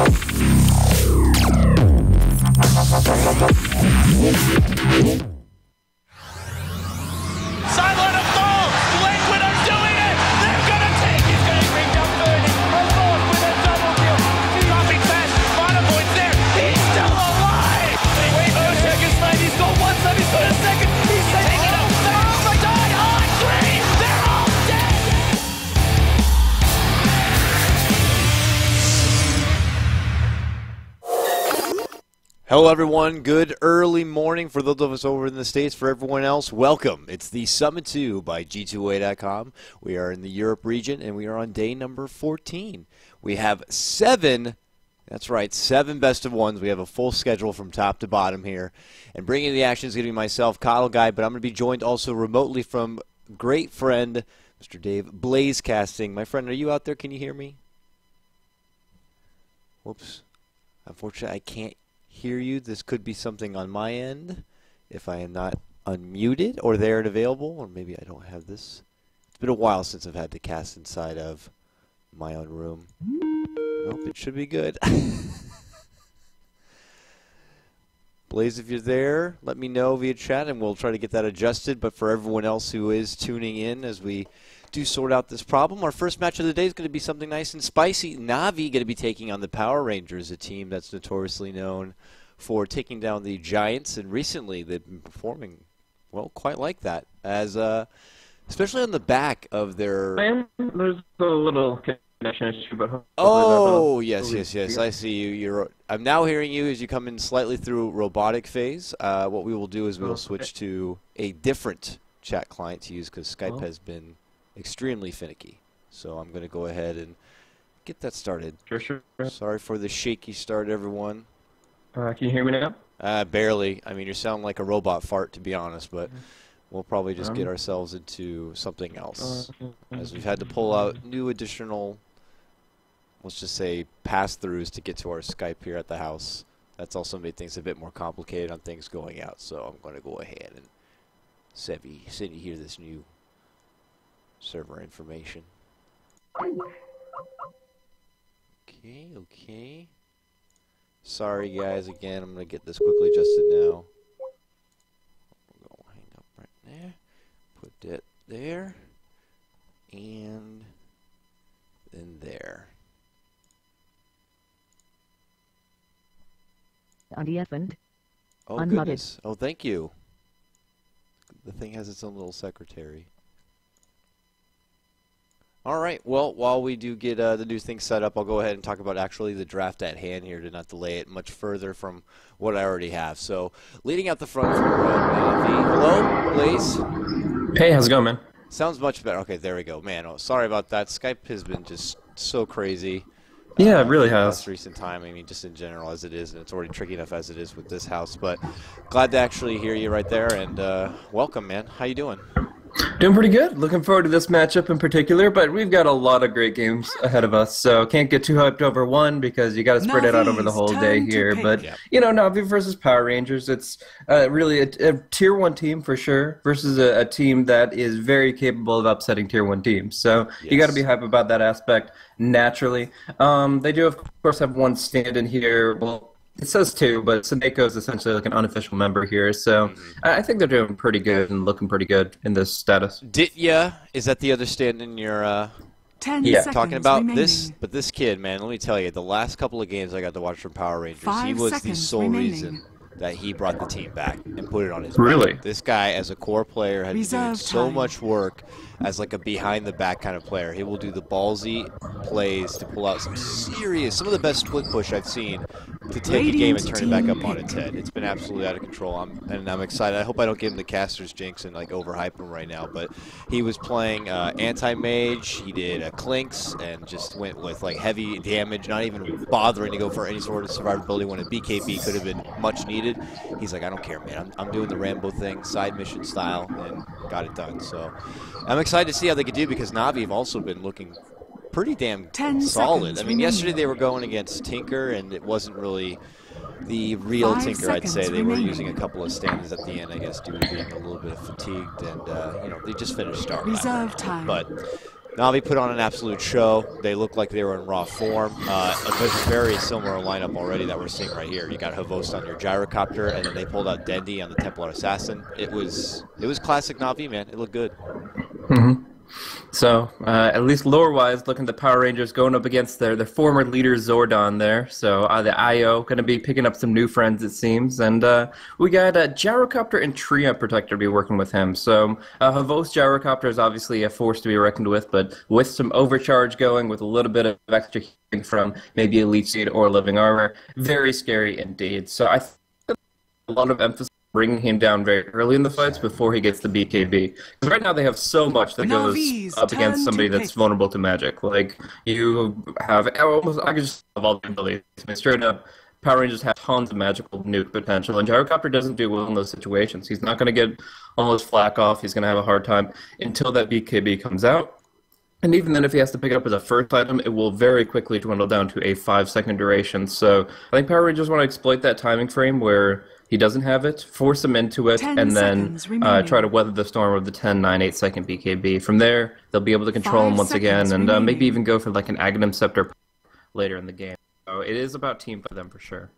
Sideline of ball. Lakewood are doing it. They're going to take. He's going to bring down 30. Almost with a double kill. Dropping fast. Bottom points there. He's still alive. Wait, no seconds left. He's got one side. He's got a second. He's taking it out. They're all die on three. They're all dead. Hello everyone, good early morning for those of us over in the States. For everyone else, welcome. It's the Summit 2 by G2A.com. We are in the Europe region and we are on day number 14. We have 7 best of ones. We have a full schedule from top to bottom here. And bringing the action is going to be myself, Kyle Guy, but I'm going to be joined also remotely from great friend, Mr. Dave Blazecasting. My friend, are you out there? Can you hear me? Whoops. Unfortunately, I can't hear you. This could be something on my end if I am not unmuted or there and available, or maybe I don't have this. It's been a while since I've had to cast inside of my own room. Nope, it should be good. Blaze, if you're there, let me know via chat and we'll try to get that adjusted. But for everyone else who is tuning in as we do sort out this problem, our first match of the day is going to be something nice and spicy. Navi going to be taking on the Power Rangers, a team that's notoriously known for taking down the Giants, and recently they've been performing, well, quite like that, as especially on the back of their... There's a little connection issue, but... Oh, yes, I see you. I'm now hearing you as you come in slightly through robotic phase. What we will do is we will switch to a different chat client to use because Skype has been extremely finicky. So I'm going to go ahead and get that started. Sure. Sorry for the shaky start, everyone. Can you hear me now? Barely. I mean, you sound like a robot fart, to be honest, but we'll probably just get ourselves into something else. As we've had to pull out new additional, let's just say, pass-throughs to get to our Skype here at the house. That's also made things a bit more complicated on things going out, so I'm going to go ahead and send you here this new server information. Okay. Sorry, guys. Again, I'm going to get this quickly adjusted now. We're going to hang up right there. Put that there. And then there. Oh, goodness. Oh, thank you. The thing has its own little secretary. All right, well, while we do get the new thing set up, I'll go ahead and talk about actually the draft at hand here to not delay it much further from what I already have. So, leading out the front for Navi. Hello, Blaze? Hey, how's it going, man? Sounds much better. Okay, there we go. Man, oh, sorry about that. Skype has been just so crazy. Yeah, it really has. Last recent time, I mean, just in general as it is, and it's already tricky enough as it is with this house. But glad to actually hear you right there, and welcome, man. How you doing? Doing pretty good. Looking forward to this matchup in particular, but we've got a lot of great games ahead of us, so can't get too hyped over one because you got to spread it out over the whole day here. But, you know, Navi versus Power Rangers, it's really a Tier 1 team for sure versus a team that is very capable of upsetting Tier 1 teams. So you got to be hyped about that aspect naturally. They do, of course, have one stand-in here. Well, it says 2, but Saneko is essentially like an unofficial member here, so I think they're doing pretty good and looking pretty good in this status. Ditya, is that the other stand-in you're 10 seconds talking about? remaining. This kid, man, let me tell you, the last couple of games I got to watch from Power Rangers, he was the sole reason that he brought the team back and put it on his back. Really? This guy, as a core player, has been doing so much work as like a behind-the-back kind of player. He will do the ballsy plays to pull out some of the best split push I've seen to take a game and turn it back up on its head. It's been absolutely out of control, and I'm excited. I hope I don't give him the caster's jinx and like overhype him right now, but he was playing anti-mage, he did clinks, and just went with like heavy damage, not even bothering to go for any sort of survivability when a BKB could have been much needed. He's like, I don't care, man. I'm doing the Rambo thing, side mission style, and got it done. So I'm excited to see how they could do because Navi have also been looking pretty damn solid. I mean, yesterday they were going against Tinker, and it wasn't really the real Tinker, I'd say. They were using a couple of stand-ins at the end, I guess, due to being a little bit fatigued, and, you know, they just finished starting. Reserve time. But Navi put on an absolute show. They looked like they were in raw form. A very similar lineup already that we're seeing right here. You got Havost on your gyrocopter, and then they pulled out Dendi on the Templar Assassin. It was classic Navi, man. It looked good. Mm-hmm. So, at least lore-wise, looking at the Power Rangers going up against their former leader Zordon there. So, the IO going to be picking up some new friends, it seems. And we got Gyrocopter and Tria Protector to be working with him. So, Havost Gyrocopter is obviously a force to be reckoned with, but with some overcharge going, with a little bit of extra healing from maybe Elite Seed or Living Armor, very scary indeed. So, I think a lot of emphasis bringing him down very early in the fights before he gets the BKB. Because right now they have so much that goes up against somebody that's vulnerable to magic. Like, you have almost, I could just have all the abilities. I mean, straight up, Power Rangers have tons of magical nuke potential, and Gyrocopter doesn't do well in those situations. He's not going to get all his flak off. He's going to have a hard time until that BKB comes out. And even then, if he has to pick it up as a first item, it will very quickly dwindle down to a 5-second duration. So I think Power Rangers want to exploit that timing frame where he doesn't have it, force him into it, and then try to weather the storm of the 10, 9, 8-second BKB. From there, they'll be able to control him once again, and maybe even go for like an Aghanim Scepter later in the game. So it is about team for them for sure.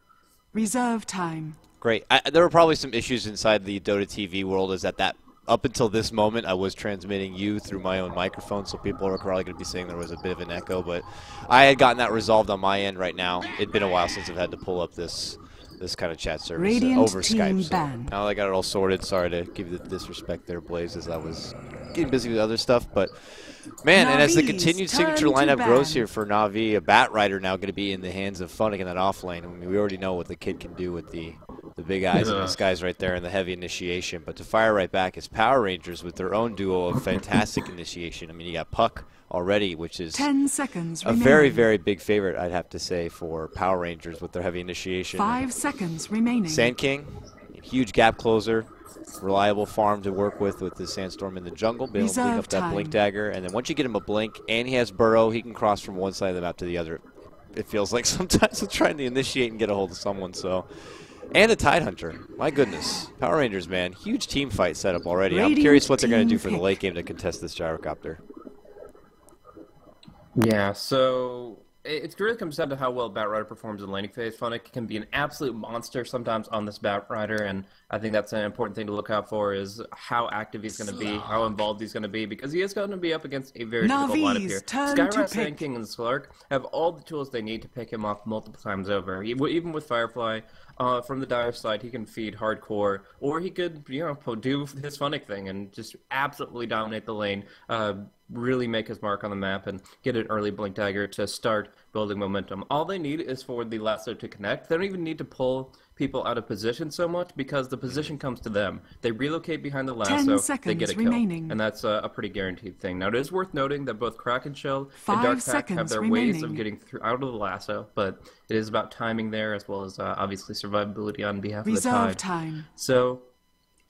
Reserve time. Great. There were probably some issues inside the Dota TV world, is that up until this moment, I was transmitting you through my own microphone, so people are probably going to be saying there was a bit of an echo, but I had gotten that resolved on my end right now. It'd been a while since I've had to pull up this kind of chat service over Skype. So now I got it all sorted. Sorry to give you the disrespect there, Blaze, as I was getting busy with other stuff. But, man, and as the continued signature lineup grows here for Navi, a Bat Rider now going to be in the hands of Funnick in that off lane. I mean, we already know what the kid can do with the big eyes and the skies right there and the heavy initiation. But to fire right back is Power Rangers with their own duo of fantastic initiation. I mean, you got Puck already, which is 10 seconds a very, very big favorite, I'd have to say, for Power Rangers with their heavy initiation. 5 seconds remaining. Sand King, huge gap closer, reliable farm to work with the Sandstorm in the jungle, being able to blink up that Blink Dagger. And then once you get him a blink and he has Burrow, he can cross from one side of the map to the other. It feels like sometimes I'm trying to initiate and get a hold of someone. So, and a Tidehunter. My goodness. Power Rangers, man. Huge team fight setup already. I'm curious what they're going to do for the late game to contest this Gyrocopter. Yeah, so it really comes down to how well Bat Rider performs in laning phase. Funnick can be an absolute monster sometimes on this Bat Rider, and I think that's an important thing to look out for is how active he's going to be, how involved he's going to be, because he is going to be up against a very difficult lineup here. Skyrat, Sand King, and Slark have all the tools they need to pick him off multiple times over. Even with Firefly, from the Dire side, he can feed hardcore, or he could, do his Funnick thing and just absolutely dominate the lane, really make his mark on the map and get an early Blink Dagger to start building momentum. All they need is for the lasso to connect. They don't even need to pull people out of position so much because the position comes to them. They relocate behind the lasso, they get a kill. And that's a pretty guaranteed thing. Now, it is worth noting that both Kraken Shell and Dark Pack have their ways of getting out of the lasso, but it is about timing there as well as obviously survivability on behalf of the Tide. So,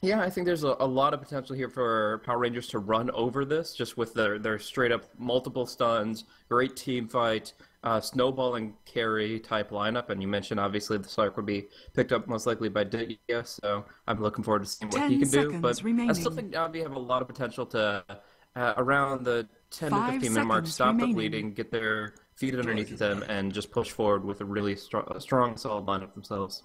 yeah, I think there's a lot of potential here for Power Rangers to run over this, just with their straight-up multiple stuns, great team fight, snowballing carry type lineup. And you mentioned, obviously, the Slark would be picked up most likely by Ditya, so I'm looking forward to seeing what he can do. But I still think Navi have a lot of potential to, around the 10 to 15-minute mark, stop the bleeding, get their feet underneath them, and just push forward with a really strong, solid lineup themselves.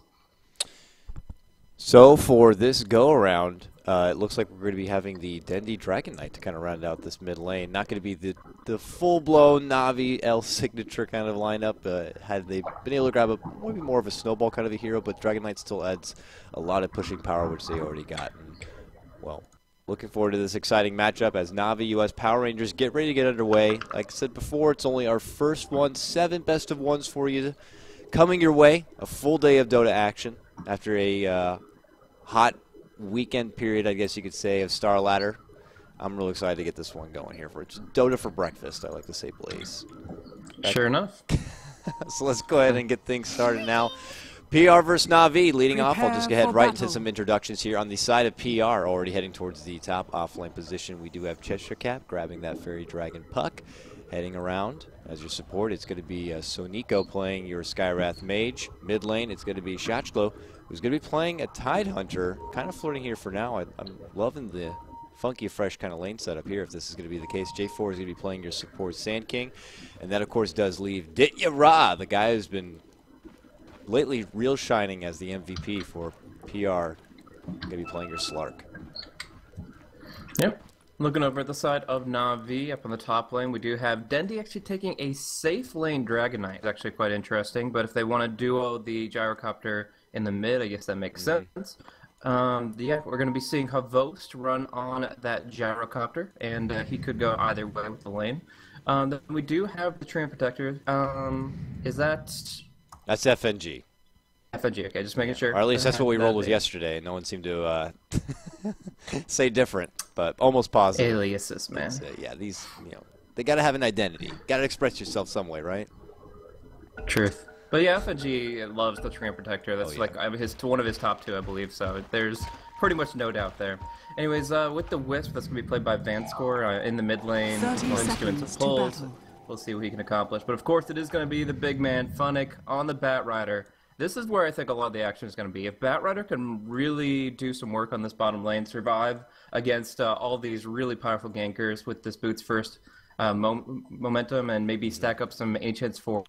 So for this go-around, it looks like we're going to be having the Dendi Dragon Knight to kind of round out this mid lane. Not going to be the full-blown Navi L signature kind of lineup. Had they been able to grab maybe more of a snowball kind of a hero, but Dragon Knight still adds a lot of pushing power, which they already got. And, well, looking forward to this exciting matchup as Navi US Power Rangers get ready to get underway. Like I said before, it's only our first one, 7 best of ones for you coming your way. A full day of Dota action after a hot weekend period, I guess you could say, of Star Ladder. I'm really excited to get this one going here for Dota for breakfast, I like to say, Blaze. Sure enough. So let's go ahead and get things started now. PR versus Navi leading off. I'll just head right into some introductions here. On the side of PR, already heading towards the top offlane position, we do have Cheshire Cap grabbing that Fairy Dragon Puck. Heading around as your support, it's going to be Soniko playing your Skywrath Mage. Mid lane, it's going to be Shachlo, who's going to be playing a Tidehunter. Kind of flirting here for now. I'm loving the funky, fresh kind of lane setup here if this is going to be the case. J4 is going to be playing your support Sand King. And that, of course, does leave Ditya Ra, the guy who's been lately real shining as the MVP for PR. Going to be playing your Slark. Yep. Looking over at the side of Navi, up on the top lane, we do have Dendi actually taking a safe lane Dragon Knight. It's actually quite interesting, but if they want to duo the Gyrocopter in the mid, I guess that makes sense. Yeah, we're going to be seeing Havost run on that Gyrocopter, and he could go either way with the lane. Then we do have the Treant Protector. Is that... That's FNG. FNG, okay, just making sure. Or at least that's what we rolled with yesterday. No one seemed to say different, but almost positive. Aliases, man. Yeah, these, they got to have an identity. Got to express yourself some way, right? Truth. But yeah, FNG loves the Treant Protector. That's like one of his top 2, I believe, so there's pretty much no doubt there. Anyways, with the Wisp, that's going to be played by Vanscore in the mid lane. He's doing some pulls. We'll see what he can accomplish. But of course, it is going to be the big man, Funnick, on the Batrider. This is where I think a lot of the action is going to be. If Batrider can really do some work on this bottom lane, survive against all these really powerful gankers with this boots first momentum, and maybe stack up some Ancients for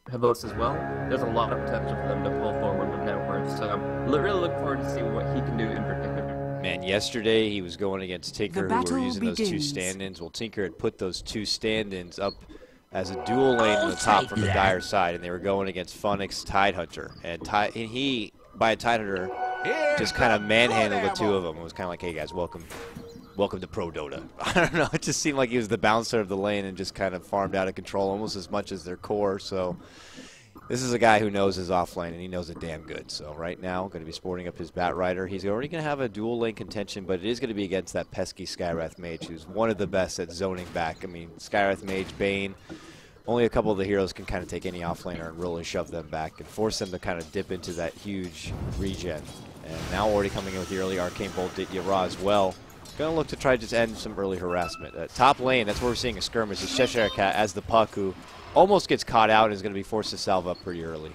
Havost as well, there's a lot of potential for them to pull forward with net worth. So really look forward to see what he can do in particular. Man, yesterday he was going against Tinker, who were using those 2 stand-ins. Well, Tinker had put those 2 stand-ins up as a dual lane on the top from the Dire side, and they were going against Funnick's Tidehunter. And he, by a Tidehunter, just kind of manhandled the 2 of them. It was kind of like, hey guys, welcome to Pro Dota. I don't know, it just seemed like he was the bouncer of the lane and just kind of farmed out of control almost as much as their core. So this is a guy who knows his offlane, and he knows it damn good. So right now, going to be sporting up his Batrider. He's already going to have a dual lane contention, but it is going to be against that pesky Skywrath Mage, who's one of the best at zoning back. I mean, Skywrath Mage, Bane, only a couple of the heroes can kind of take any offlaner and really shove them back and force them to kind of dip into that huge regen. And now already coming in with the early Arcane Bolt, Ditya Ra as well. Going to look to try to just end some early harassment. Top lane, that's where we're seeing a skirmish. Is Cheshire Cat as the puck, who almost gets caught out and is going to be forced to salve up pretty early.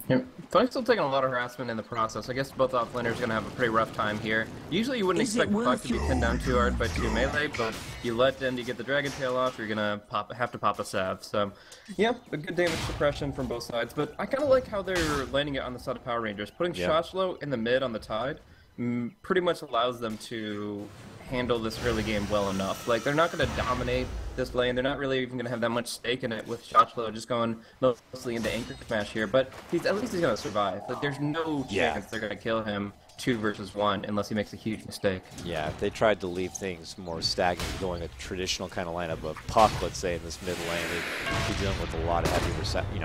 Yep. Funnick's still taking a lot of harassment in the process. I guess both offlaners are going to have a pretty rough time here. Usually you wouldn't expect Puck to be pinned down too hard by 2 melee, but you let Dendi get the Dragon Tail off, you're going to have to pop a salve. So, yeah, a good damage suppression from both sides. But I kind of like how they're landing it on the side of Power Rangers. Putting Shoshlo in the mid on the Tide pretty much allows them to handle this early game well enough. Like, they're not going to dominate this lane. They're not really even going to have that much stake in it with Shoshlo just going mostly into Anchor Smash here, but at least he's going to survive. Like, there's no chance they're going to kill him 2 versus 1 unless he makes a huge mistake. Yeah, if they tried to leave things more stagnant, going a traditional kind of lineup of Puck, let's say, in this mid lane, they'd be dealing with a lot of heavy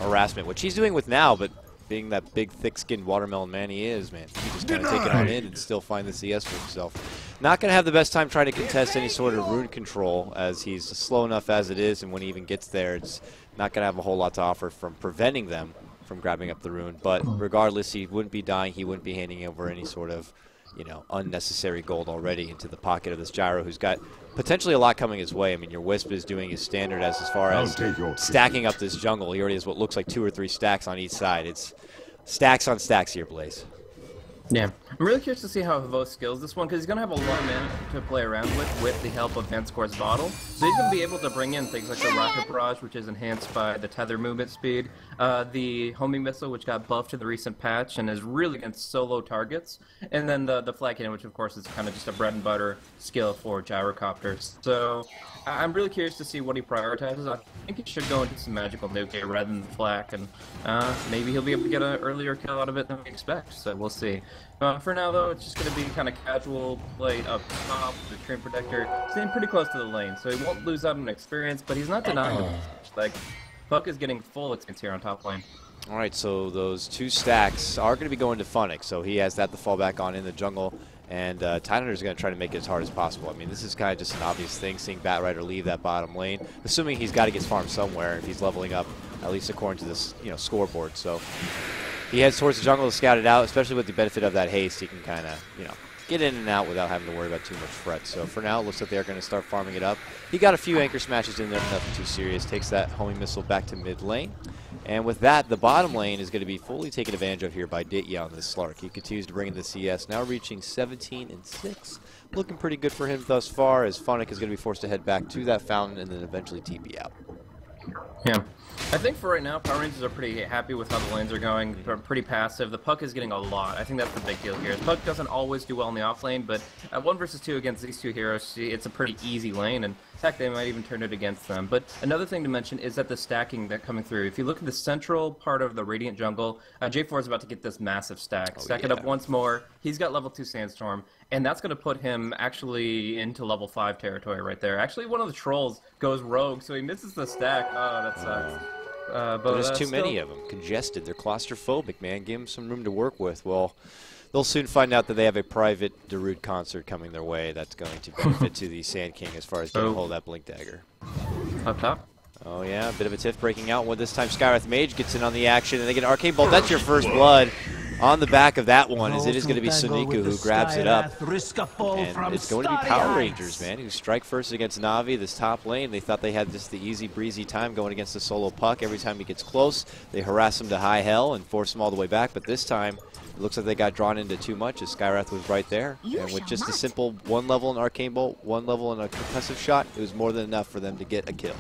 harassment, which he's doing with now, but being that big, thick-skinned watermelon man he is, man, he just kind of take it on in and still find the CS for himself. Not going to have the best time trying to contest any sort of rune control, as he's slow enough as it is, and when he even gets there, it's not going to have a whole lot to offer from preventing them from grabbing up the rune. But regardless, he wouldn't be dying, he wouldn't be handing over any sort of, unnecessary gold already into the pocket of this Gyro, who's got potentially a lot coming his way. I mean, your Wisp is doing his standard as far as stacking up this jungle. He already has what looks like 2 or 3 stacks on each side. It's stacks on stacks here, Blaze. Yeah, I'm really curious to see how Havost skills this one, because he's going to have a lot of mana to play around with the help of Vanscore's Bottle. So he's going to be able to bring in things like the Rocket Barrage, which is enhanced by the tether movement speed, the Homing Missile, which got buffed in the recent patch and is really against solo targets, and then the Flag Cannon, which of course is kind of just a bread and butter skill for Gyrocopters. So I'm really curious to see what he prioritizes. I think he should go into some magical nuke here rather than the flak, and maybe he'll be able to get an earlier kill out of it than we expect, so we'll see. For now, though, it's just going to be kind of casual play up top. The Treant Protector staying pretty close to the lane, so he won't lose out on experience, but he's not denying it. Like, Puck is getting full experience here on top lane. All right, so those 2 stacks are going to be going to Funnick, so he has that to fall back on in the jungle. And Tidehunter is going to try to make it as hard as possible. I mean, this is kind of just an obvious thing, seeing Batrider leave that bottom lane, assuming he's got to get farmed somewhere if he's leveling up, at least according to this scoreboard. So he heads towards the jungle to scout it out, especially with the benefit of that haste. He can kind of, get in and out without having to worry about too much fret. So for now, it looks like they're going to start farming it up. He got a few Anchor Smashes in there, nothing too serious. Takes that Homing Missile back to mid lane. And with that, the bottom lane is going to be fully taken advantage of here by Ditya on this Slark. He continues to bring in the CS, now reaching 17-6. Looking pretty good for him thus far, as Funnick is going to be forced to head back to that fountain and then eventually TP out. Yeah. I think for right now, Power Rangers are pretty happy with how the lanes are going. They're pretty passive. The puck is getting a lot. I think that's the big deal here. The puck doesn't always do well in the off lane, but at 1 versus 2 against these two heroes, it's a pretty easy lane, and in fact, they might even turn it against them. But another thing to mention is that the stacking that's coming through. If you look at the central part of the Radiant jungle, J4 is about to get this massive stack. Stack it up once more. He's got level 2 Sandstorm, and that's going to put him actually into level 5 territory right there. Actually, one of the trolls goes rogue, so he misses the stack. Oh, that sucks. But there's too many of them. Congested. They're claustrophobic, man. Give them some room to work with. Well, they'll soon find out that they have a private Darude concert coming their way that's going to benefit to the Sand King as far as getting a hold of that Blink Dagger. Up top. Oh, yeah. A bit of a tiff breaking out. Well, this time Skywrath Mage gets in on the action, and they get an Arcane Bolt. That's your first blood. On the back of that one, as it is going to be Soniku who grabs it up. And it's going to be Power Rangers, man, who strike first against Navi, this top lane. They thought they had just the easy breezy time going against the solo puck. Every time he gets close, they harass him to high hell and force him all the way back. But this time, it looks like they got drawn into too much as Skywrath was right there. And with just a simple 1 level in Arcane Bolt, 1 level in a concussive shot, it was more than enough for them to get a kill.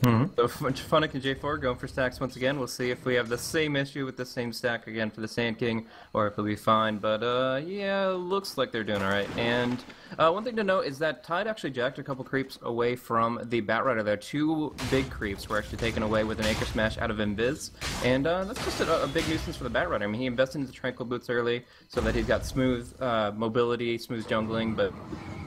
So Funnick and J4 going for stacks once again. We'll see if we have the same issue with the same stack again for the Sand King, or if it'll be fine. But yeah, looks like they're doing all right. And one thing to note is that Tide actually jacked a couple creeps away from the Batrider there. 2 big creeps were actually taken away with an Acre Smash out of Invis. And that's just a big nuisance for the Batrider. I mean, he invested into the Tranquil Boots early so that he's got smooth mobility, smooth jungling, but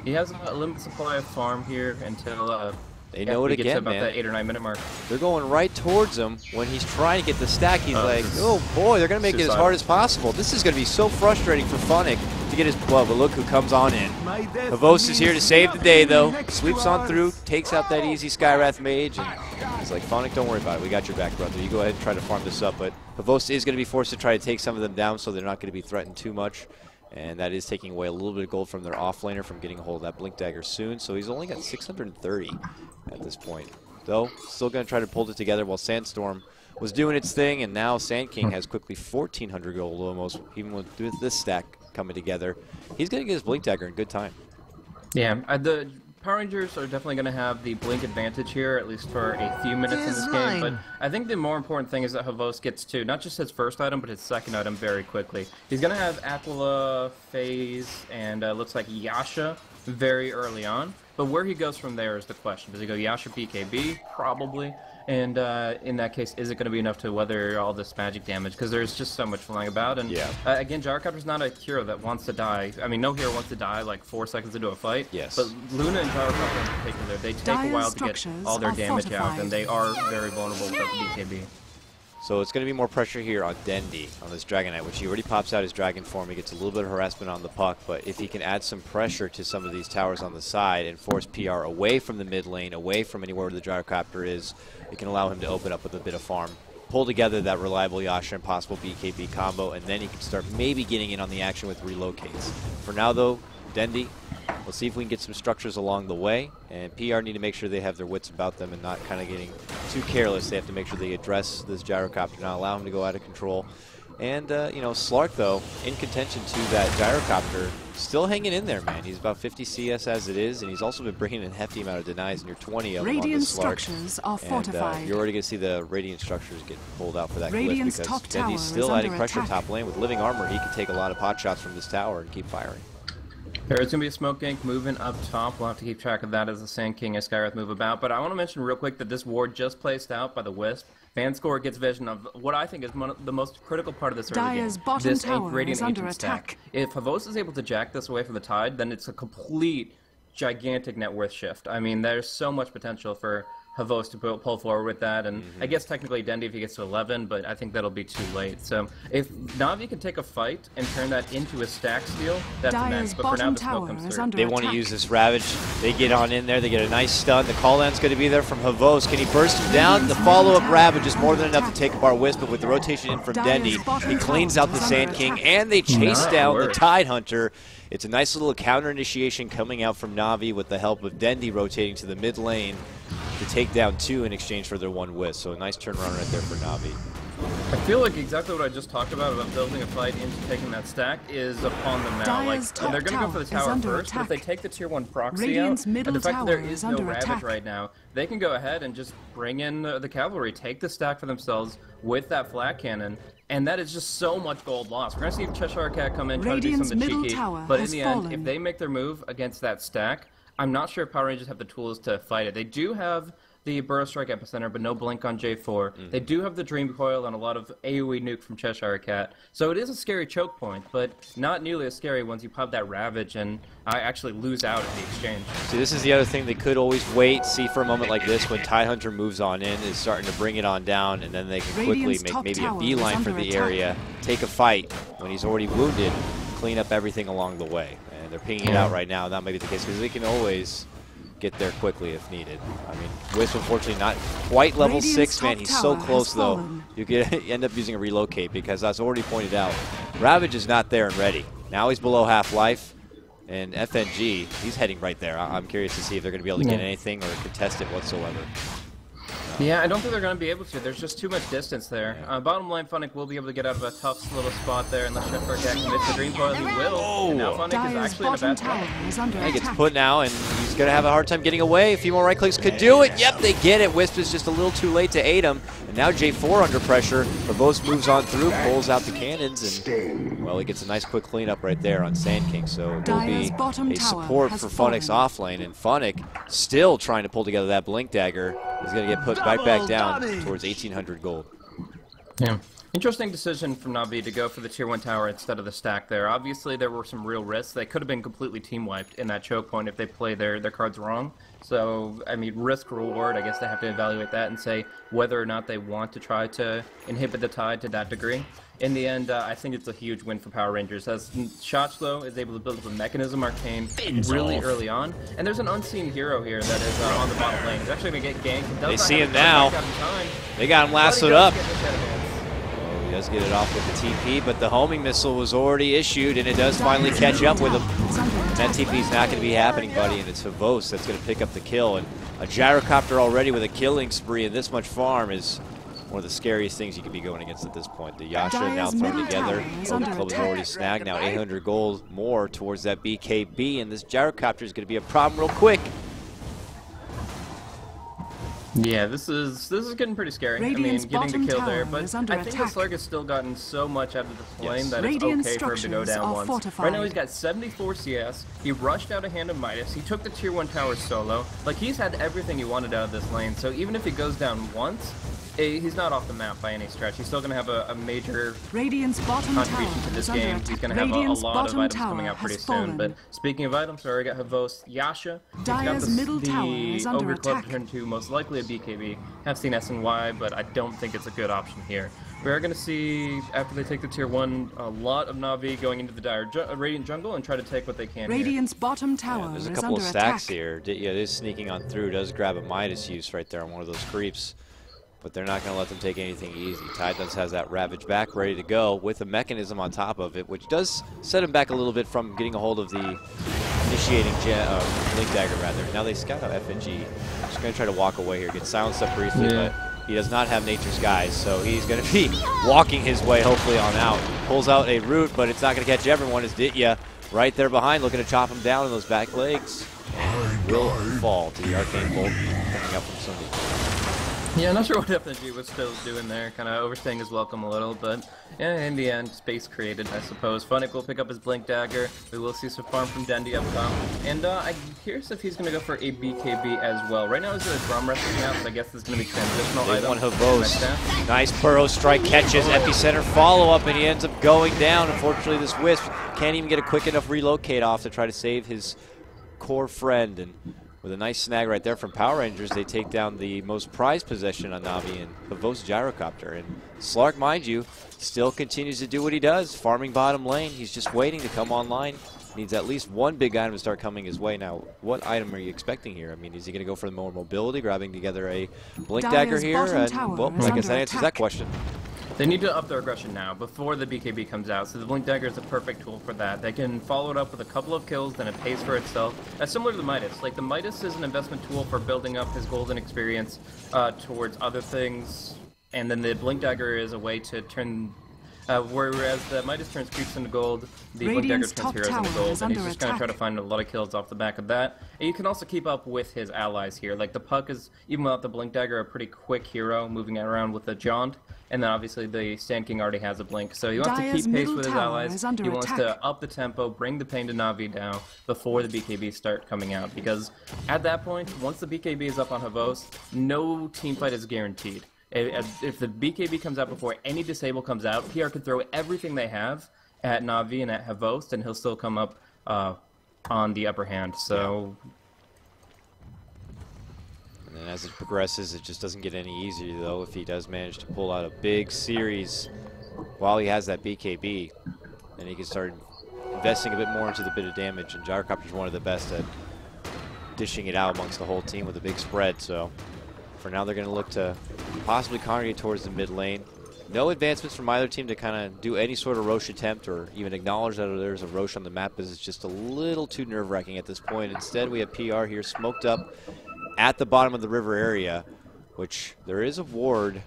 he has a limited supply of farm here until... They know it again, about man. That 8 or 9 minute mark. They're going right towards him. When he's trying to get the stack, he's like, oh boy, they're going to make it as hard as possible. This is going to be so frustrating for Funnick to get his blood, but look who comes on in. Havos is here to save the day, though. Sweeps on through, takes out that easy Skywrath Mage, and he's like, Funnick, don't worry about it. We got your back, brother. You go ahead and try to farm this up, but Havos is going to be forced to try to take some of them down, so they're not going to be threatened too much. And that is taking away a little bit of gold from their offlaner from getting a hold of that Blink Dagger soon. So he's only got 630 at this point. Though, still going to try to pull it together while Sandstorm was doing its thing. And now Sand King has quickly 1,400 gold almost, even with this stack coming together. He's going to get his Blink Dagger in good time. Yeah, the Power Rangers are definitely going to have the blink advantage here, at least for a few minutes in this game. But I think the more important thing is that Havos gets to not just his first item, but his second item very quickly. He's going to have Aquila, FaZe, and looks like Yasha very early on. But where he goes from there is the question. Does he go Yasha BKB? Probably. And in that case, is it going to be enough to weather all this magic damage? Because there's just so much flying about. And again, Gyrocopter's not a hero that wants to die. I mean, no hero wants to die like 4 seconds into a fight. Yes. But Luna and Gyrocopter in particular, they take a while to get all their damage out, and they are very vulnerable with the BKB. So it's going to be more pressure here on Dendi, on this Dragonite, which he already pops out his Dragon form. He gets a little bit of harassment on the puck, but if he can add some pressure to some of these towers on the side and force PR away from the mid lane, away from anywhere where the Gyrocopter is, it can allow him to open up with a bit of farm. Pull together that reliable Yasha and possible BKB combo, and then he can start maybe getting in on the action with relocates. For now, though, Dendi, let's see if we can get some structures along the way, and PR need to make sure they have their wits about them and not kind of getting too careless. They have to make sure they address this Gyrocopter, not allow him to go out of control. And, you know, Slark, though, in contention to that Gyrocopter, still hanging in there, man. He's about 50 CS as it is, and he's also been bringing in a hefty amount of denies, and you're 20 of them on this Slark. Structures are fortified. You're already going to see the Radiant structures get pulled out for that Radiant's glyph top because tower Dendi's still is adding under pressure attack. top lane. With living armor, he can take a lot of pot shots from this tower and keep firing. There's going to be a smoke gank moving up top. We'll have to keep track of that as the Sand King and Skywrath move about. But I want to mention real quick that this ward just placed out by the Wisp. Fanscore gets vision of what I think is the most critical part of this early Dire's game. bottom This tower Radiant is under Ancient stack. attack. If Havos is able to jack this away from the Tide, then it's a complete, gigantic net worth shift. I mean, there's so much potential for Havos to pull forward with that, and I guess technically Dendi if he gets to 11, but I think that'll be too late. So if Navi can take a fight and turn that into a stack steal, that's Dire's next. But for now, bottom the smoke tower comes is through. under They want to use this Ravage. They get on in there. They get a nice stun. The call land's going to be there from Havos. Can he burst him down? The follow-up Ravage is more than enough to take apart Wisp, but with the rotation in from Dendi, he cleans out the Sand King, and they chase down the Tide Hunter. It's a nice little counter initiation coming out from Navi with the help of Dendi rotating to the mid lane. to take down 2 in exchange for their 1 wisp. So a nice turnaround right there for Navi. I feel like exactly what I just talked about building a fight into taking that stack is upon them now. Like, they're going to go for the tower first, but if they take the tier 1 proxy out, and the fact that there is no Ravage right now, they can go ahead and just bring in the cavalry, take the stack for themselves with that flat cannon, and that is just so much gold lost. We're going to see Cheshire Cat come in, try to do something cheeky, but in the end, if they make their move against that stack, I'm not sure if Power Rangers have the tools to fight it. They do have the Burrow Strike Epicenter, but no Blink on J4. They do have the Dream Coil and a lot of AoE nuke from Cheshire Cat. So it is a scary choke point, but not nearly as scary once you pop that Ravage and actually lose out in the exchange. See, this is the other thing. They could always wait, see for a moment like this when Tidehunter moves on in, is starting to bring it on down, and then they can quickly make maybe a beeline for the area, take a fight when he's already wounded, clean up everything along the way. And they're pinging it out right now. That may be the case because they can always get there quickly if needed. I mean, Wisp unfortunately not quite level 6, man. He's so close though. You end up using a relocate because as already pointed out, Ravage is not there and ready. Now he's below half-life, and FNG, he's heading right there. I'm curious to see if they're going to be able to get anything or contest it whatsoever. Yeah, I don't think they're going to be able to. There's just too much distance there. Bottom line, Funnick will be able to get out of a tough little spot there unless Cheshire Cat commits the Dream Coil. He will. And now Funnick is actually in a bad spot. He gets put now, and he's going to have a hard time getting away. A few more right clicks could do it. Yep, they get it. Wisp is just a little too late to aid him. And now J4 under pressure. Verbose moves on through, pulls out the cannons, and, well, he gets a nice quick cleanup right there on Sand King. So it will be a support for Funnick's offlane. And Funnick still trying to pull together that Blink Dagger. He's going to get put right back down towards 1,800 gold. Yeah. Interesting decision from Navi to go for the tier 1 tower instead of the stack there. Obviously, there were some real risks. They could have been completely team-wiped in that choke point if they play their cards wrong. So, I mean, risk-reward, I guess they have to evaluate that and say whether or not they want to try to inhibit the tide to that degree. In the end, I think it's a huge win for Power Rangers, as Shotch, though, is able to build up a Mechanism Arcane really early on. And there's an unseen hero here that is on the bottom lane. He's actually going to get ganked. They see him now. They got him lassoed up. Oh, he does get it off with the TP, but the homing missile was already issued, and it does finally catch up with him. That TP's not going to be happening, buddy, and it's Verbose that's going to pick up the kill. And a gyrocopter already with a killing spree and this much farm is one of the scariest things you could be going against at this point. The Yasha now thrown together. The club is already snagged. Now 800 gold more towards that BKB, and this gyrocopter is going to be a problem real quick. Yeah, this is getting pretty scary. Radiant's I mean, getting the kill there, but I think the attack. Slug has still gotten so much out of this lane that it's okay for him to go down once. Fortified. Right now he's got 74 CS. He rushed out a Hand of Midas. He took the tier 1 tower solo. Like, he's had everything he wanted out of this lane. So even if he goes down once, he's not off the map by any stretch. He's still going to have a major contribution to this game. He's going to have a lot of items coming out pretty soon. But speaking of items, we already got Havos, Yasha. He's got the Ogre Club turned to most likely a BKB. Have seen SNY, but I don't think it's a good option here. We are going to see, after they take the tier 1, a lot of Navi going into the dire Radiant jungle and try to take what they can Radiant's bottom tower there's a couple of stacks here. Yeah, it is sneaking on through. Does grab a Midas use right there on one of those creeps. But they're not going to let them take anything easy. Tidehunter has that Ravage back ready to go with a Mechanism on top of it, which does set him back a little bit from getting a hold of the initiating Blink Dagger, rather. Now they scout out FNG. Just going to try to walk away here. Gets silenced up briefly, but he does not have Nature's Guise, so he's going to be walking his way, hopefully, on out. Pulls out a root, but it's not going to catch everyone. Is Ditya right there behind, looking to chop him down in those back legs. And will fall to the Arcane Bolt coming up from Sunday. Yeah, not sure what FNG was still doing there, kind of overstaying his welcome a little, but yeah, in the end, space created, I suppose. Funnick will pick up his Blink Dagger. We will see some farm from Dendy up top, and I'm curious if he's going to go for a BKB as well. Right now he's a drum wrestling now, so I guess this is going to be transitional item. One Havos. Nice Burrow strike, catches Epicenter follow-up, and he ends up going down. Unfortunately, this Wisp can't even get a quick enough relocate off to try to save his core friend, and with a nice snag right there from Power Rangers, they take down the most prized possession on Navi and Havos Gyrocopter. And Slark, mind you, still continues to do what he does, farming bottom lane. He's just waiting to come online. Needs at least one big item to start coming his way. Now, what item are you expecting here? I mean, is he going to go for the more mobility, grabbing together a Blink Dagger here? And, well, I guess that answers that question. They need to up their aggression now, before the BKB comes out, so the Blink Dagger is a perfect tool for that. They can follow it up with a couple of kills, then it pays for itself. That's similar to the Midas. Like, the Midas is an investment tool for building up his golden experience towards other things, and then the Blink Dagger is a way to turn... whereas the Midas turns creeps into gold, the Blink Dagger turns heroes into gold, and he's just going to try to find a lot of kills off the back of that. And you can also keep up with his allies here. Like, the Puck is, even without the Blink Dagger, a pretty quick hero, moving around with the Jaunt. And then obviously the Sand King already has a Blink, so he wants to keep pace with his allies. He wants to up the tempo, bring the pain to Navi down before the BKB start coming out. Because at that point, once the BKB is up on Havos, no teamfight is guaranteed. If the BKB comes out before any disable comes out, PR can throw everything they have at Navi and at Havos, and he'll still come up on the upper hand. So. And then as it progresses, it just doesn't get any easier, though, if he does manage to pull out a big series while he has that BKB. Then he can start investing a bit more into the bit of damage, and Gyrocopter's one of the best at dishing it out amongst the whole team with a big spread, so for now they're going to look to possibly congregate towards the mid lane. No advancements from either team to kind of do any sort of Roche attempt or even acknowledge that there's a Roche on the map, as it's just a little too nerve-wracking at this point. Instead, we have PR here smoked up at the bottom of the river area, which there is a ward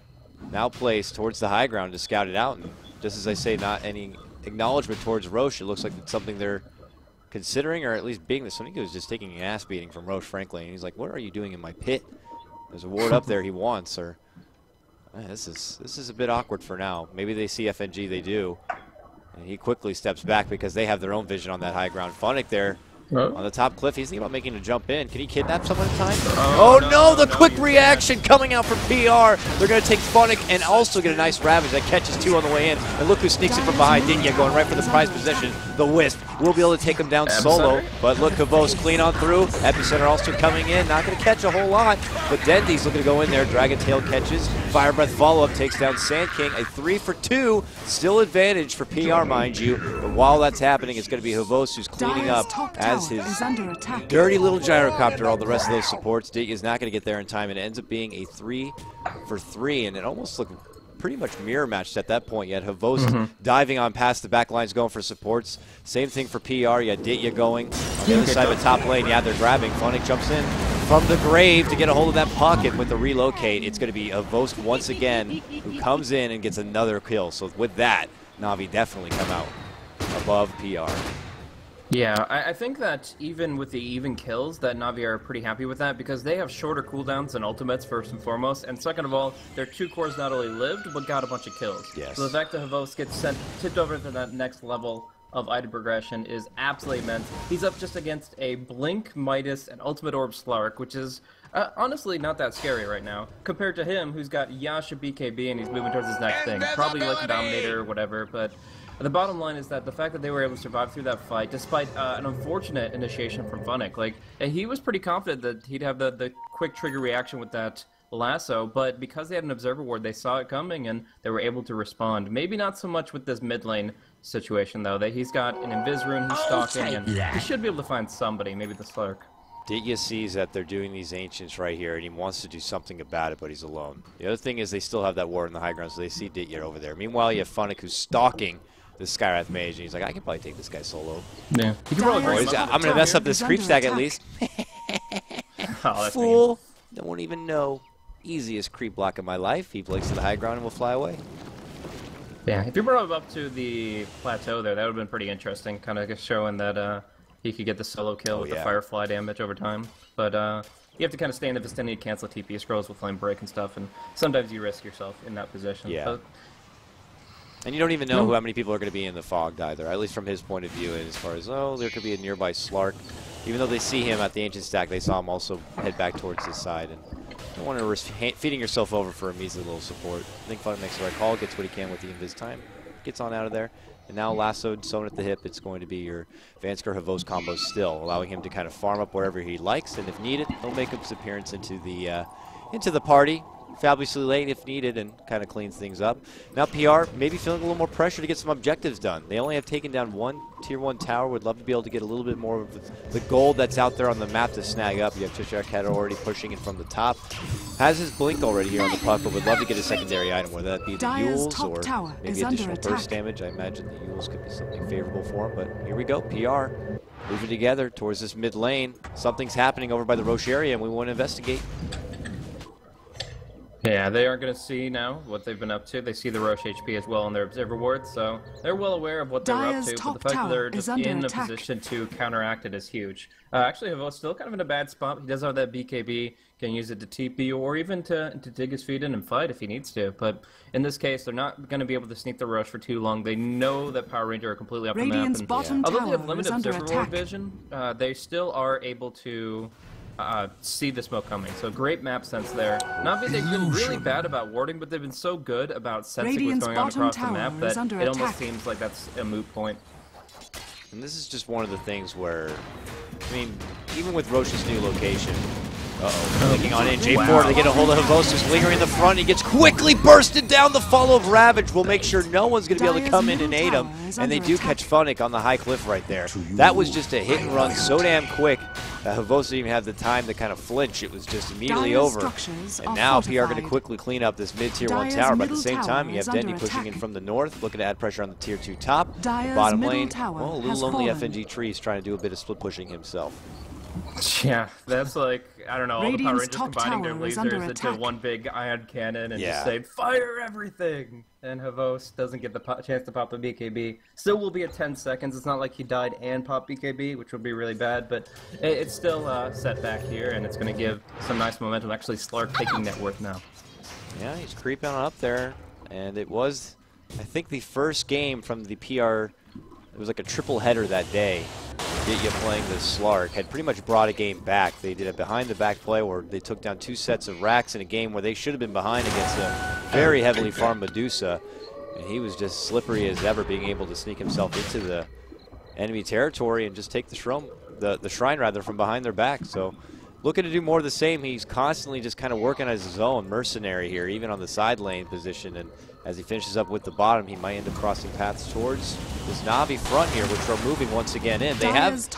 now placed towards the high ground to scout it out. And just as I say, not any acknowledgement towards Roche. It looks like it's something they're considering, or at least being this. Sonico is just taking an ass beating from Roche, frankly. And he's like, what are you doing in my pit? There's a ward up there he wants, or this is a bit awkward for now. Maybe they see FNG, they do. And he quickly steps back because they have their own vision on that high ground. Funnick there on the top cliff. He's thinking about making a jump in. Can he kidnap someone in time? Oh no, the quick reaction coming out from PR. They're going to take Funnick and also get a nice Ravage that catches two on the way in. And look who sneaks in from behind. Dinya going right for the prize position. The Wisp will be able to take him down solo. But look, Havos clean on through. Epicenter also coming in. Not going to catch a whole lot. But Dendy's looking to go in there. Dragon Tail catches. Fire Breath follow-up takes down Sand King. A 3 for 2. Still advantage for PR, mind you. But while that's happening, it's going to be Havos who's cleaning up as his dirty little Gyrocopter. All the rest of those supports. Dig is not going to get there in time. It ends up being a 3 for 3. And it almost looked pretty much mirror matched at that point. You had Havos diving on past the back lines going for supports. Same thing for PR. You had Ditya going. On the other side of the top lane, yeah, they're grabbing. Funnick jumps in from the grave to get a hold of that pocket with the relocate. It's going to be Havos once again who comes in and gets another kill. So with that, Navi definitely come out above PR. Yeah, I think that even with the even kills, that Navi are pretty happy with that because they have shorter cooldowns than ultimates, first and foremost, and second of all, their two cores not only lived, but got a bunch of kills. Yes. So the fact that Havos gets tipped over to that next level of item progression is absolutely immense. He's up just against a Blink, Midas, and Ultimate Orb Slark, which is honestly not that scary right now, compared to him, who's got Yasha BKB, and he's moving towards his next thing. Probably like a Dominator or whatever, but the bottom line is that the fact that they were able to survive through that fight, despite an unfortunate initiation from Funnick, like, he was pretty confident that he'd have the quick trigger reaction with that lasso, but because they had an observer ward, they saw it coming and they were able to respond. Maybe not so much with this mid lane situation, though. He's got an Invis rune, he's stalking, and he should be able to find somebody, maybe the Slark. Ditya sees that they're doing these Ancients right here, and he wants to do something about it, but he's alone. The other thing is they still have that ward in the high ground, so they see Ditya over there. Meanwhile, you have Funnick who's stalking the Skywrath Mage, and he's like, I can probably take this guy solo. Yeah. He can probably I'm going to mess up this creep stack at least. Oh, Fool. No one even know. Easiest creep block of my life. He blinks to the high ground and will fly away. Yeah, if you brought him up to the plateau there, that would have been pretty interesting, kind of showing that he could get the solo kill with the Firefly damage over time. But you have to kind of stay in the vicinity, cancel TP scrolls with Flame Break and stuff, and sometimes you risk yourself in that position. Yeah. But and you don't even know how many people are going to be in the fog either, at least from his point of view, as far as, oh, there could be a nearby Slark. Even though they see him at the Ancient Stack, they saw him also head back towards his side. And you don't want to risk feeding yourself over for a measly little support. I think Funnick makes the right call, gets what he can with the Invis time, gets on out of there. And now lassoed, sewn at the hip, it's going to be your Vansker Havos combo still, allowing him to kind of farm up wherever he likes, and if needed, he'll make his appearance into the party. fabulously late if needed and kind of cleans things up. Now PR maybe feeling a little more pressure to get some objectives done. They only have taken down one Tier 1 tower. Would love to be able to get a little bit more of the gold that's out there on the map to snag up. You have Cheshire already pushing it from the top. Has his blink already here on the puck, but would love to get a secondary item, whether that be the Yules or maybe additional burst damage. I imagine the Yules could be something favorable for him, but here we go. PR moving together towards this mid lane. Something's happening over by the Roche area, and we want to investigate. Yeah, they are going to see now what they've been up to. They see the Roche HP as well in their observer ward, so they're well aware of what they're up to. But the fact that they're just in a position to counteract it is huge. Actually, Havo's still kind of in a bad spot. He does have that BKB, can use it to TP or even to dig his feet in and fight if he needs to. But in this case, they're not going to be able to sneak the Roche for too long. They know that Power Ranger are completely up the map. And, although they have limited observer ward vision, they still are able to see the smoke coming. So great map sense there. Navi, they've been really bad about warding, but they've been so good about sensing what's going on across the map that it almost seems like that's a moot point. And this is just one of the things where, I mean, even with Roche's new location, clicking on in, J4 to get a hold of Havos, who's lingering in the front. He gets quickly bursted down. The follow of Ravage will make sure no one's going to be able to come in and aid him. And they do catch Funnick on the high cliff right there. That was just a hit and run so damn quick that Havos didn't even have the time to kind of flinch. It was just immediately over. And now PR going to quickly clean up this mid-tier 1 tower. But at the same time, you have Dendy pushing in from the north, looking to add pressure on the tier 2 top. The bottom lane, well, a little lonely FNG Trees trying to do a bit of split pushing himself. Yeah, that's like, I don't know, all the Power Rangers combining their lasers into one big ion cannon and just say, fire everything! And Havos doesn't get the chance to pop the BKB. Still will be at 10 seconds. It's not like he died and popped BKB, which would be really bad, but it's still set back here, and it's going to give some nice momentum. Actually, Slark taking net worth now. Yeah, he's creeping on up there, and it was, I think, the first game from the PR. It was like a triple header that day. Get you playing the Slark had pretty much brought a game back. They did a behind-the-back play where they took down 2 sets of racks in a game where they should have been behind against a very heavily farmed Medusa, and he was just slippery as ever, being able to sneak himself into the enemy territory and just take the shrine rather from behind their back. So looking to do more of the same. He's constantly just kind of working as his own mercenary here, even on the side lane position. And as he finishes up with the bottom, he might end up crossing paths towards this Navi front here, which are moving once again in. They have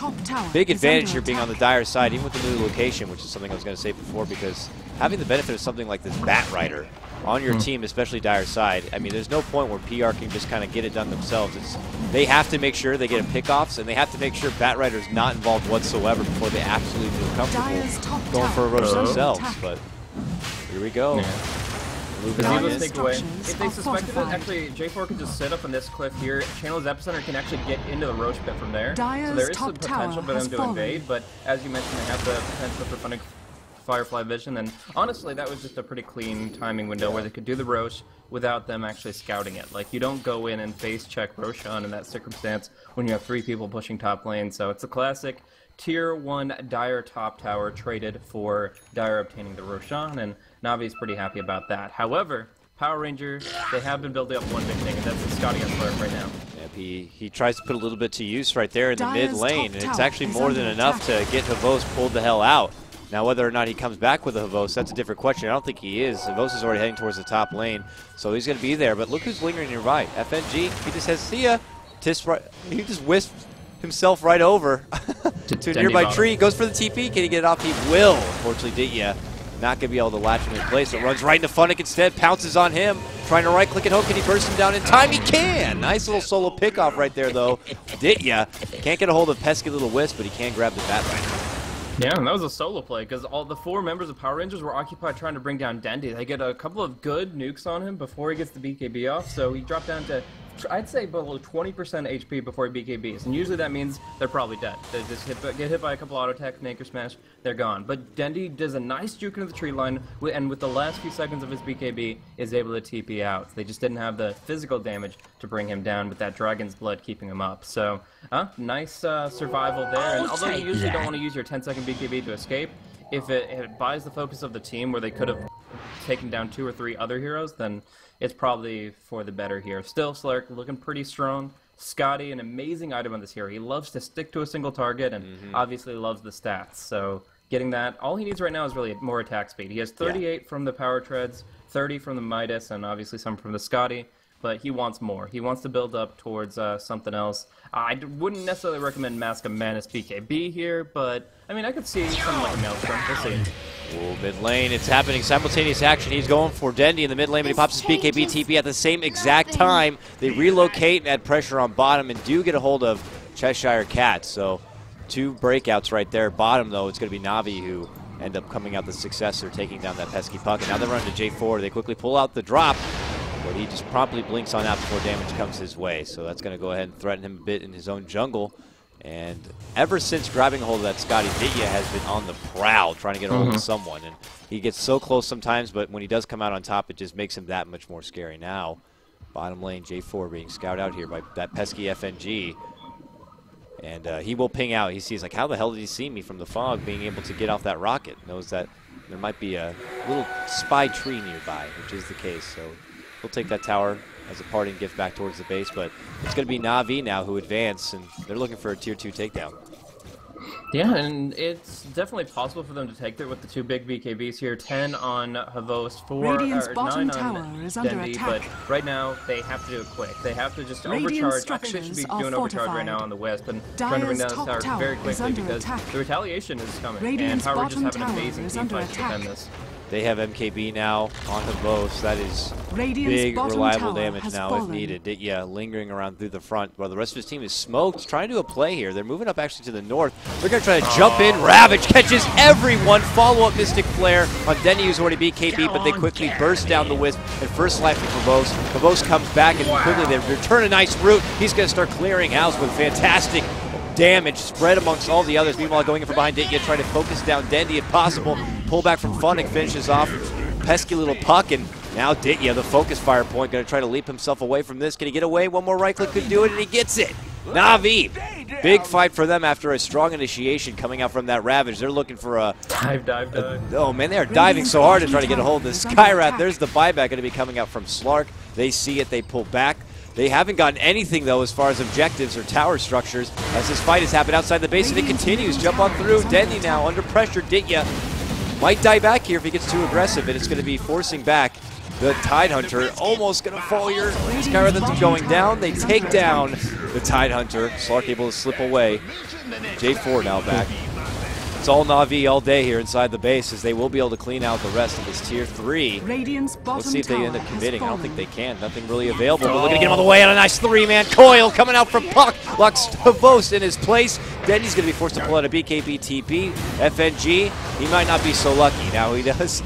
big advantage here being on the Dire side, even with the new location, which is something I was going to say before, because having the benefit of something like this Bat Rider on your team, especially Dire side, I mean, there's no point where PR can just kind of get it done themselves. They have to make sure they get a pickoffs, and they have to make sure Bat Rider's not involved whatsoever before they absolutely feel comfortable going for a rush themselves. But here we go. Moving on in. If they suspected it, actually, J4 can just sit up on this cliff here. Channel's epicenter can actually get into the Roche pit from there. So there is some potential for them to invade, but as you mentioned, they have the potential for funding Firefly Vision, and honestly, that was just a pretty clean timing window where they could do the Roche without them actually scouting it. Like, you don't go in and face check Roshan in that circumstance when you have 3 people pushing top lane, so it's a classic Tier 1 Dire top tower traded for Dire obtaining the Roshan, and Navi's pretty happy about that. However, Power Ranger, they have been building up one big thing, and that's the scouting expert right now. Yep, he tries to put a little bit to use right there in the mid lane, and it's actually more than enough to get Havos pulled the hell out. Now, whether or not he comes back with a Havos, that's a different question. I don't think he is. Havos is already heading towards the top lane, so he's going to be there. But look who's lingering nearby. FNG, he just has, see ya. He just whisked himself right over to a nearby tree. Goes for the TP. Can he get it off? He will. Unfortunately, Ditya not going to be able to latch him in place. It runs right into Funnick instead. Pounces on him. Trying to right-click and hook. Can he burst him down in time? He can. Nice little solo pickoff right there, though. Ditya can't get a hold of pesky little Wisp, but he can grab the Bat Rider. Yeah, and that was a solo play, because all the 4 members of Power Rangers were occupied trying to bring down Dendy. They get a couple of good nukes on him before he gets the BKB off, so he dropped down to, I'd say, below 20% HP before he BKBs, and usually that means they're probably dead. They just get hit by a couple auto attacks, Anchor Smash, they're gone. But Dendy does a nice juke into the tree line, and with the last few seconds of his BKB, is able to TP out. They just didn't have the physical damage to bring him down, with that Dragon's Blood keeping him up. So, nice survival there, and although you usually don't want to use your 10-second BKB to escape, if it buys the focus of the team where they could have taken down 2 or 3 other heroes, then it's probably for the better here. Still, Slark looking pretty strong. Scotty, an amazing item on this hero. He loves to stick to a single target and obviously loves the stats. So getting that. All he needs right now is really more attack speed. He has 38 from the power treads, 30 from the Midas, and obviously some from the Scotty. But he wants more. He wants to build up towards something else. I wouldn't necessarily recommend Mask of Madness BKB here, but I mean, I could see something like a Maelstrom. We'll see. Ooh, mid lane, it's happening. Simultaneous action. He's going for Dendy in the mid lane, but he pops his BKB TP at the same exact time. They relocate and add pressure on bottom and do get a hold of Cheshire Cat. So 2 breakouts right there. Bottom, though, it's going to be Navi who end up coming out the successor, taking down that pesky puck. And now they're running to J4. They quickly pull out the drop, but he just promptly blinks on out before damage comes his way. So that's going to go ahead and threaten him a bit in his own jungle. And ever since grabbing a hold of that Scotty, Ditya has been on the prowl trying to get a hold of someone. And he gets so close sometimes, but when he does come out on top, it just makes him that much more scary. Now, bottom lane, J4 being scouted out here by that pesky FNG. And he will ping out. He sees, like, how the hell did he see me from the fog, being able to get off that rocket? Knows that there might be a little spy tree nearby, which is the case. So he'll take that tower as a parting gift back towards the base, but it's going to be Navi now who advance, and they're looking for a tier 2 takedown. Yeah, and it's definitely possible for them to take there with the 2 big BKBs here. 10 on Havos, 9 on Dendy, but right now they have to do it quick. They have to just overcharge. Actually, they should be doing overcharge right now on the West and trying to bring down this tower very quickly because the retaliation is coming, and Power Rangers have an amazing team fight to defend this. They have MKB now on Havos. That is big, reliable damage now if needed. Ditya lingering around through the front while the rest of his team is smoked, trying to do a play here. They're moving up actually to the north. They're going to try to jump in. Ravage catches everyone. Follow-up Mystic Flare on Denny, who's already BKB, but they quickly burst down the Wisp and first life for Havos. Havos comes back and quickly they return a nice route. He's going to start clearing house with fantastic damage spread amongst all the others. Meanwhile, going in from behind Ditya, trying to focus down Dendy if possible. Pull back from Funnick, finishes off pesky little puck, and now Ditya, the focus fire point, going to try to leap himself away from this. Can he get away? One more right click could do it, and he gets it. Navi, big fight for them after a strong initiation coming out from that Ravage. They're looking for a dive. Oh man, they are diving so hard to try to get a hold of this Skyrat. There's the buyback going to be coming out from Slark. They see it, they pull back. They haven't gotten anything, though, as far as objectives or tower structures, as this fight has happened outside the base, and it continues. Jump on through. Dendy now under pressure. Ditya might die back here if he gets too aggressive, and it's going to be forcing back the Tidehunter. Almost going to fall here. Skyrath's going down. They take down the Tidehunter. Slark able to slip away. J4 now back. It's all Navi all day here inside the base, as they will be able to clean out the rest of this tier 3. Let's see if they end up committing. I don't think they can. Nothing really available, but looking to get him on the way on a nice 3-man coil coming out from Puck. Locks Havos in his place. Then he's going to be forced to pull out a BKB TP. FNG, he might not be so lucky. Now he does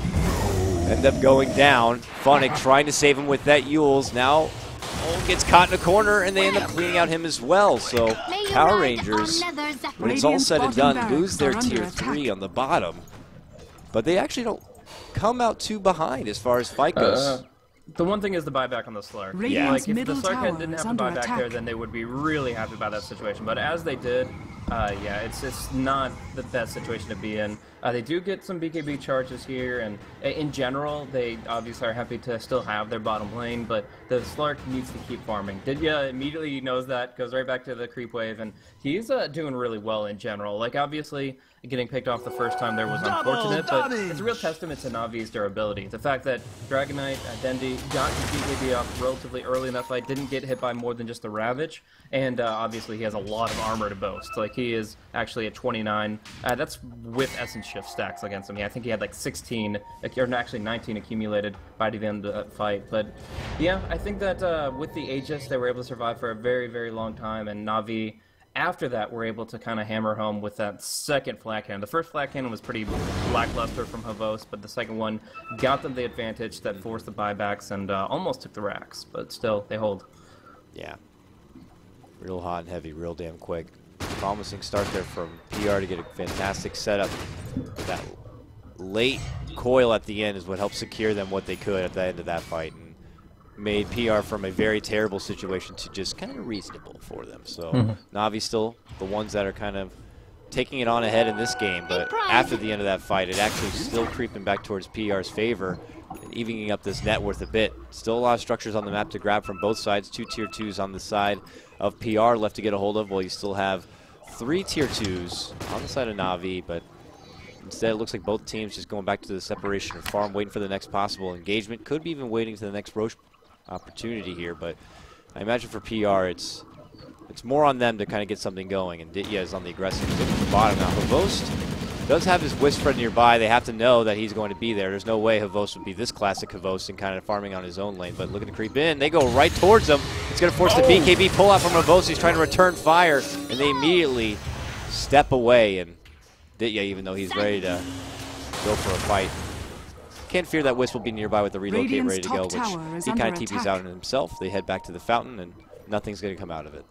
end up going down. Funnick trying to save him with that Yules. Now gets caught in a corner, and they end up cleaning out him as well. So Power Rangers, when it's all said and done, lose their tier 3 on the bottom. But they actually don't come out too behind as far as fight goes. The one thing is the buyback on the Slark. Yeah. Like, if the Slark didn't have to buy back there, then they would be really happy about that situation. But as they did, yeah, it's not the best situation to be in. They do get some BKB charges here, and in general, they obviously are happy to still have their bottom lane, but the Slark needs to keep farming. Ditya immediately knows that, goes right back to the creep wave, and he's doing really well in general. Like, obviously, getting picked off the first time there was unfortunate, but it's a real testament to Navi's durability. The fact that Dragonite, Dendy got his BKB off relatively early in that fight, didn't get hit by more than just the Ravage, and obviously he has a lot of armor to boast. Like, he is actually at 29. That's with Essence Shift stacks against him. Yeah, I think he had like 16, or actually 19 accumulated by the end of the fight. But yeah, I think that with the Aegis, they were able to survive for a very, very long time, and Navi, after that, were able to kind of hammer home with that second flak cannon. The first flak cannon was pretty lackluster from Havos, but the second one got them the advantage that forced the buybacks and almost took the racks, but still, they hold. Yeah. Real hot and heavy, real damn quick. Promising start there from PR to get a fantastic setup. That late coil at the end is what helped secure them what they could at the end of that fight, and made PR from a very terrible situation to just kind of reasonable for them. So Navi still the ones that are kind of taking it on ahead in this game, but after the end of that fight, it actually still creeping back towards PR's favor, and evening up this net worth a bit. Still a lot of structures on the map to grab from both sides. 2 tier 2s on the side of PR left to get a hold of, while you still have 3 tier 2s on the side of Navi, but Instead, it looks like both teams just going back to the separation of farm, waiting for the next possible engagement. Could be even waiting to the next Roche opportunity here, but I imagine for PR, it's more on them to kind of get something going, and Ditya is on the aggressive stick at the bottom. Now, Havost does have his Wisp spread nearby. They have to know that he's going to be there. There's no way Havost would be this classic Havost and kind of farming on his own lane, but looking to creep in. They go right towards him. It's going to force the BKB pull out from Havost. He's trying to return fire, and they immediately step away, and Ditya, even though he's ready to go for a fight, can't fear that Wisp will be nearby with the relocate ready to go, which he kind of TPs out on himself. They head back to the fountain, and nothing's going to come out of it.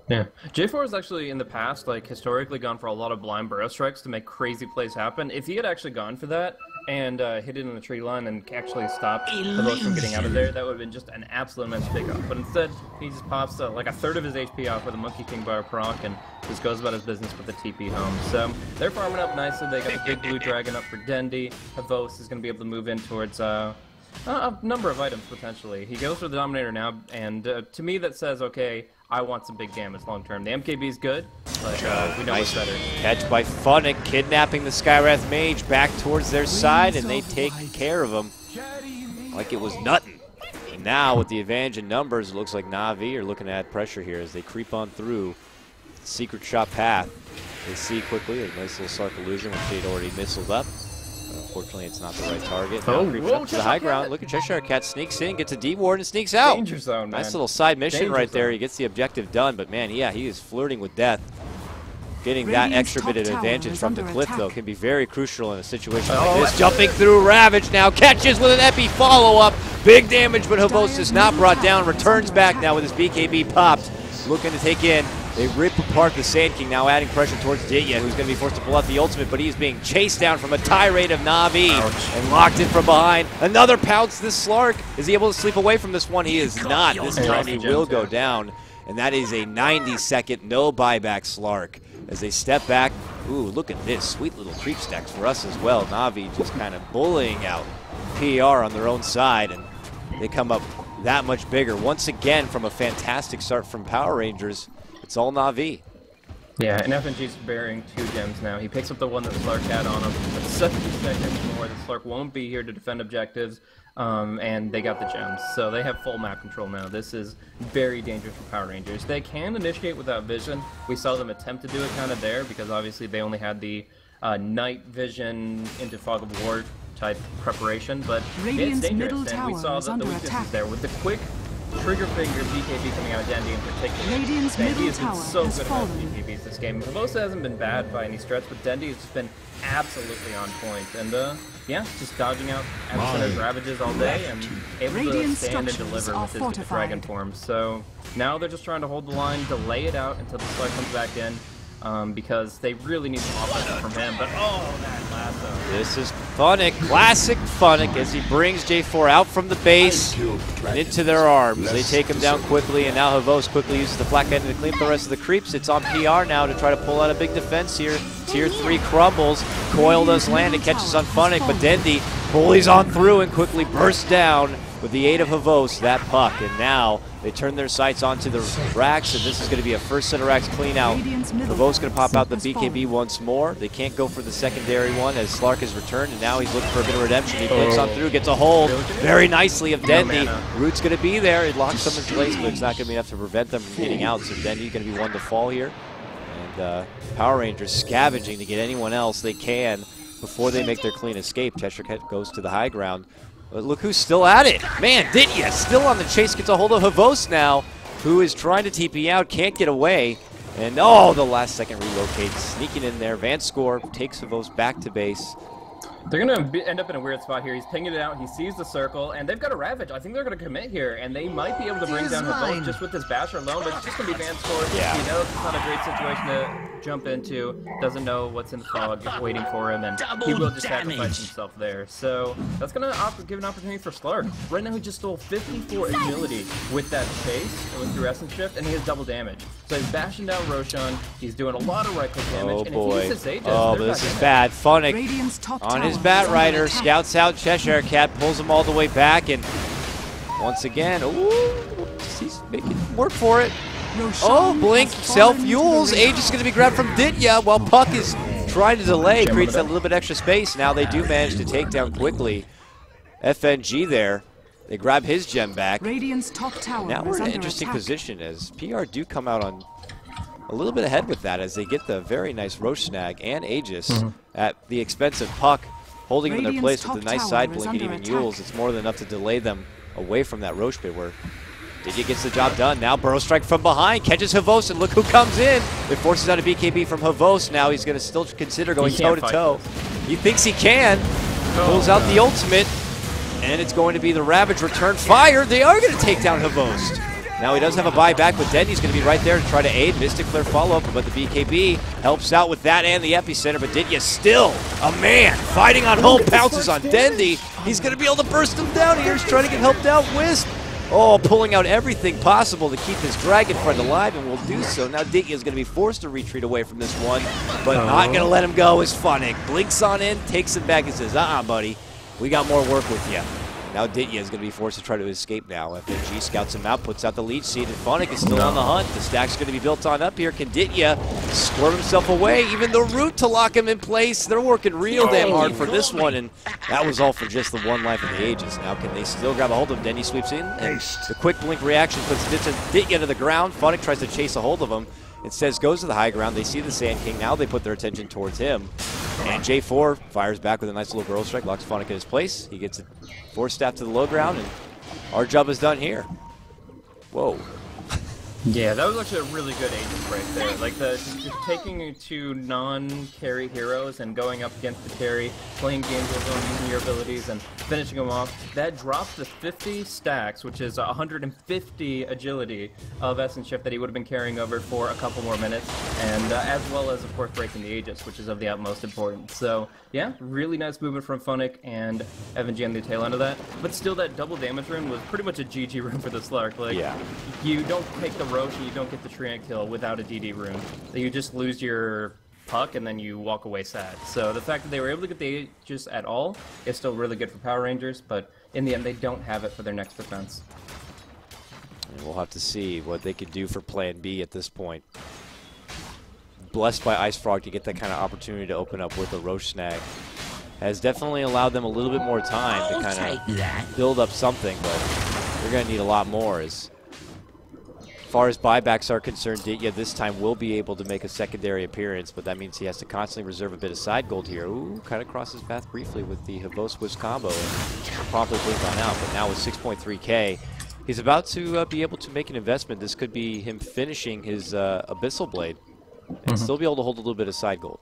Yeah, J4 has actually in the past, like historically, gone for a lot of blind burrow strikes to make crazy plays happen. If he had actually gone for that and hit it in the tree line and actually stopped Havost from getting out of there, that would have been just an absolute immense pickoff. But instead, he just pops like a third of his HP off with a Monkey King Bar proc and just goes about his business with the TP home. So they're farming up nicely. They got the big blue dragon up for Dendi. Havost is going to be able to move in towards a number of items potentially. He goes for the Dominator now, and to me that says, okay, I want some big damage long term. The MKB is good, but we know what's better. Catch by Funnick, kidnapping the Skywrath Mage back towards their side, and they take care of him like it was nothing. And now with the advantage in numbers, it looks like Navi are looking to add pressure here as they creep on through the secret shot path. They see quickly a nice little Sark illusion, which they'd already missiled up. Unfortunately, it's not the right target. Now creeping up to the high ground. Look at Cheshire Cat sneaks in, gets a D-ward, and sneaks out. Danger zone, man. Nice little side mission right there. He gets the objective done, but man, yeah, he is flirting with death. Getting that extra bit of advantage from the cliff, though, can be very crucial in a situation like this. Jumping through Ravage now, catches with an epi follow-up. Big damage, but Havost is not brought down. Returns back now with his BKB popped. Looking to take in. They rip apart the Sand King, now adding pressure towards Ditya, who's going to be forced to pull out the ultimate, but he's being chased down from a tirade of Navi and locked in from behind. Another pounce, this Slark. Is he able to sleep away from this one? He is not. This time he will go down, and that is a 90-second no buyback Slark. As they step back, ooh, look at this. Sweet little creep stacks for us as well. Navi just kind of bullying out PR on their own side, and they come up that much bigger. Once again, from a fantastic start from Power Rangers, it's all Navi. Yeah, and FNG's bearing 2 gems now. He picks up the one that Slark had on him. But 70 seconds more, the Slark won't be here to defend objectives, and they got the gems. So they have full map control now. This is very dangerous for Power Rangers. They can initiate without vision. We saw them attempt to do it kind of there, because obviously they only had the night vision into Fog of War type preparation, but it's dangerous, and we saw the weaknesses there with the quick trigger finger BKB coming out of Dendi in particular. Dendi has been so good at BKBs this game. Havost hasn't been bad by any stretch, but Dendi has just been absolutely on point. And yeah, just dodging out Adversary's Ravages all day and able to stand and deliver with his dragon form. So now they're just trying to hold the line, delay it out until the Slark comes back in. Because they really need some offense from him, but that lasso. This is Funnick, classic Funnick, as he brings J4 out from the base and into their arms. They take him down quickly, and now Havost quickly uses the flak end to clean up the rest of the creeps. It's on PR now to try to pull out a big defense here. Tier 3 crumbles, Coil does land, it catches on Funnick, but Dendi bullies on through and quickly bursts down with the aid of Havost, that puck. And now they turn their sights onto the racks, and this is going to be a first set of racks clean out. Havost going to pop out the BKB once more. They can't go for the secondary one as Slark has returned, and now he's looking for a bit of redemption. He clicks on through, gets a hold very nicely of Dendi. Root's going to be there. It locks them in place, but it's not going to be enough to prevent them from getting out. So Dendi's going to be one to fall here. And Power Rangers scavenging to get anyone else they can before they make their clean escape. Cheshire Cat goes to the high ground. But look who's still at it. Man, Ditya still on the chase, gets a hold of Havost now, who is trying to TP out, can't get away. And the last second relocate, sneaking in there. Vanscore takes Havost back to base. They're going to end up in a weird spot here. He's pinging it out, he sees the circle, and they've got a Ravage. I think they're going to commit here, and they might be able to bring down Havost just with this Basher alone, but it's just going to be Vanscore. Yeah. He knows it's not a great situation to jump into, doesn't know what's in the fog waiting for him, and he will just sacrifice himself there. So that's going to give an opportunity for Slark. Right now he just stole 54 agility with that chase, with through Essence Shift, and he has double damage. So he's bashing down Roshan, he's doing a lot of right-click damage, and if he uses Aegis, but this is bad. Funnick on his Bat Rider, scouts out Cheshire Cat, pulls him all the way back, and once again, he's making work for it. Blink, self-fuels. Aegis is going to be grabbed from Ditya while Puck is trying to delay, creates that little bit extra space. Now they do manage to take down quickly. FNG there. They grab his gem back. Radiant's top tower Now we're in an under interesting attack. position as PR do come out on a little bit ahead with that as they get the very nice Roche snag and Aegis at the expense of Puck, holding them in their place with the nice side blink and even Yules. It's more than enough to delay them away from that Roche pit where Didier gets the job done. Now Burrow strike from behind, catches Havos, and look who comes in. It forces out a BKB from Havos. Now he's going to still consider going toe-to-toe. He thinks he can. Pulls out the ultimate, and it's going to be the Ravage return fire. They are going to take down Havos. Now he does have a buyback, but Dendy's going to be right there to try to aid. Mystic Flare follow-up, but the BKB helps out with that and the epicenter, but Didier still a man fighting on home, pounces on Dendy. He's going to be able to burst him down here. He's trying to get helped out. Wisp, pulling out everything possible to keep his dragon friend alive, and will do so. Now Didier is going to be forced to retreat away from this one, but not going to let him go is Funnick. Blinks on in, takes him back and says, buddy, we got more work with you. Now Didier is going to be forced to try to escape now. FNG scouts him out, puts out the lead seed, and Funnick is still on the hunt. The stack's going to be built on up here. Can Didier squirm himself away? Even the root to lock him in place. They're working real damn hard for this one, and that was all for just the one life of the Aegis. Now can they still grab a hold of him? Dendy sweeps in, and the quick blink reaction puts Didier to the ground. Funnick tries to chase a hold of him. Instead goes to the high ground. They see the Sand King. Now they put their attention towards him. And J4 fires back with a nice little girl strike, locks Funnick in his place. He gets a force staff to the low ground, and our job is done here. Whoa. Yeah, that was actually a really good Aegis right there. Like just taking two non-carry heroes and going up against the carry, playing games with them, using your abilities, and finishing them off. That drops the 50 stacks, which is 150 agility of Essence Shift that he would have been carrying over for a couple more minutes, and as well as, of course, breaking the Aegis, which is of the utmost importance. So, yeah, really nice movement from Funnick and FNG on the tail end of that. But still, that double damage rune was pretty much a GG rune for the Slark. Like, you don't take the Roche and you don't get the Treant kill without a DD rune. You just lose your Puck and then you walk away sad. So the fact that they were able to get the Aegis at all is still really good for Power Rangers, but in the end they don't have it for their next defense. And we'll have to see what they could do for Plan B at this point. Blessed by Ice Frog to get that kind of opportunity to open up with a Roche snag has definitely allowed them a little bit more time to kind of build up something, but they're going to need a lot more. As far as buybacks are concerned, Didier this time will be able to make a secondary appearance, but that means he has to constantly reserve a bit of side gold here. Ooh, kind of crosses path briefly with the Havos Wisp combo and promptly blink on out, but now with 6.3k, he's about to be able to make an investment. This could be him finishing his Abyssal Blade and still be able to hold a little bit of side gold.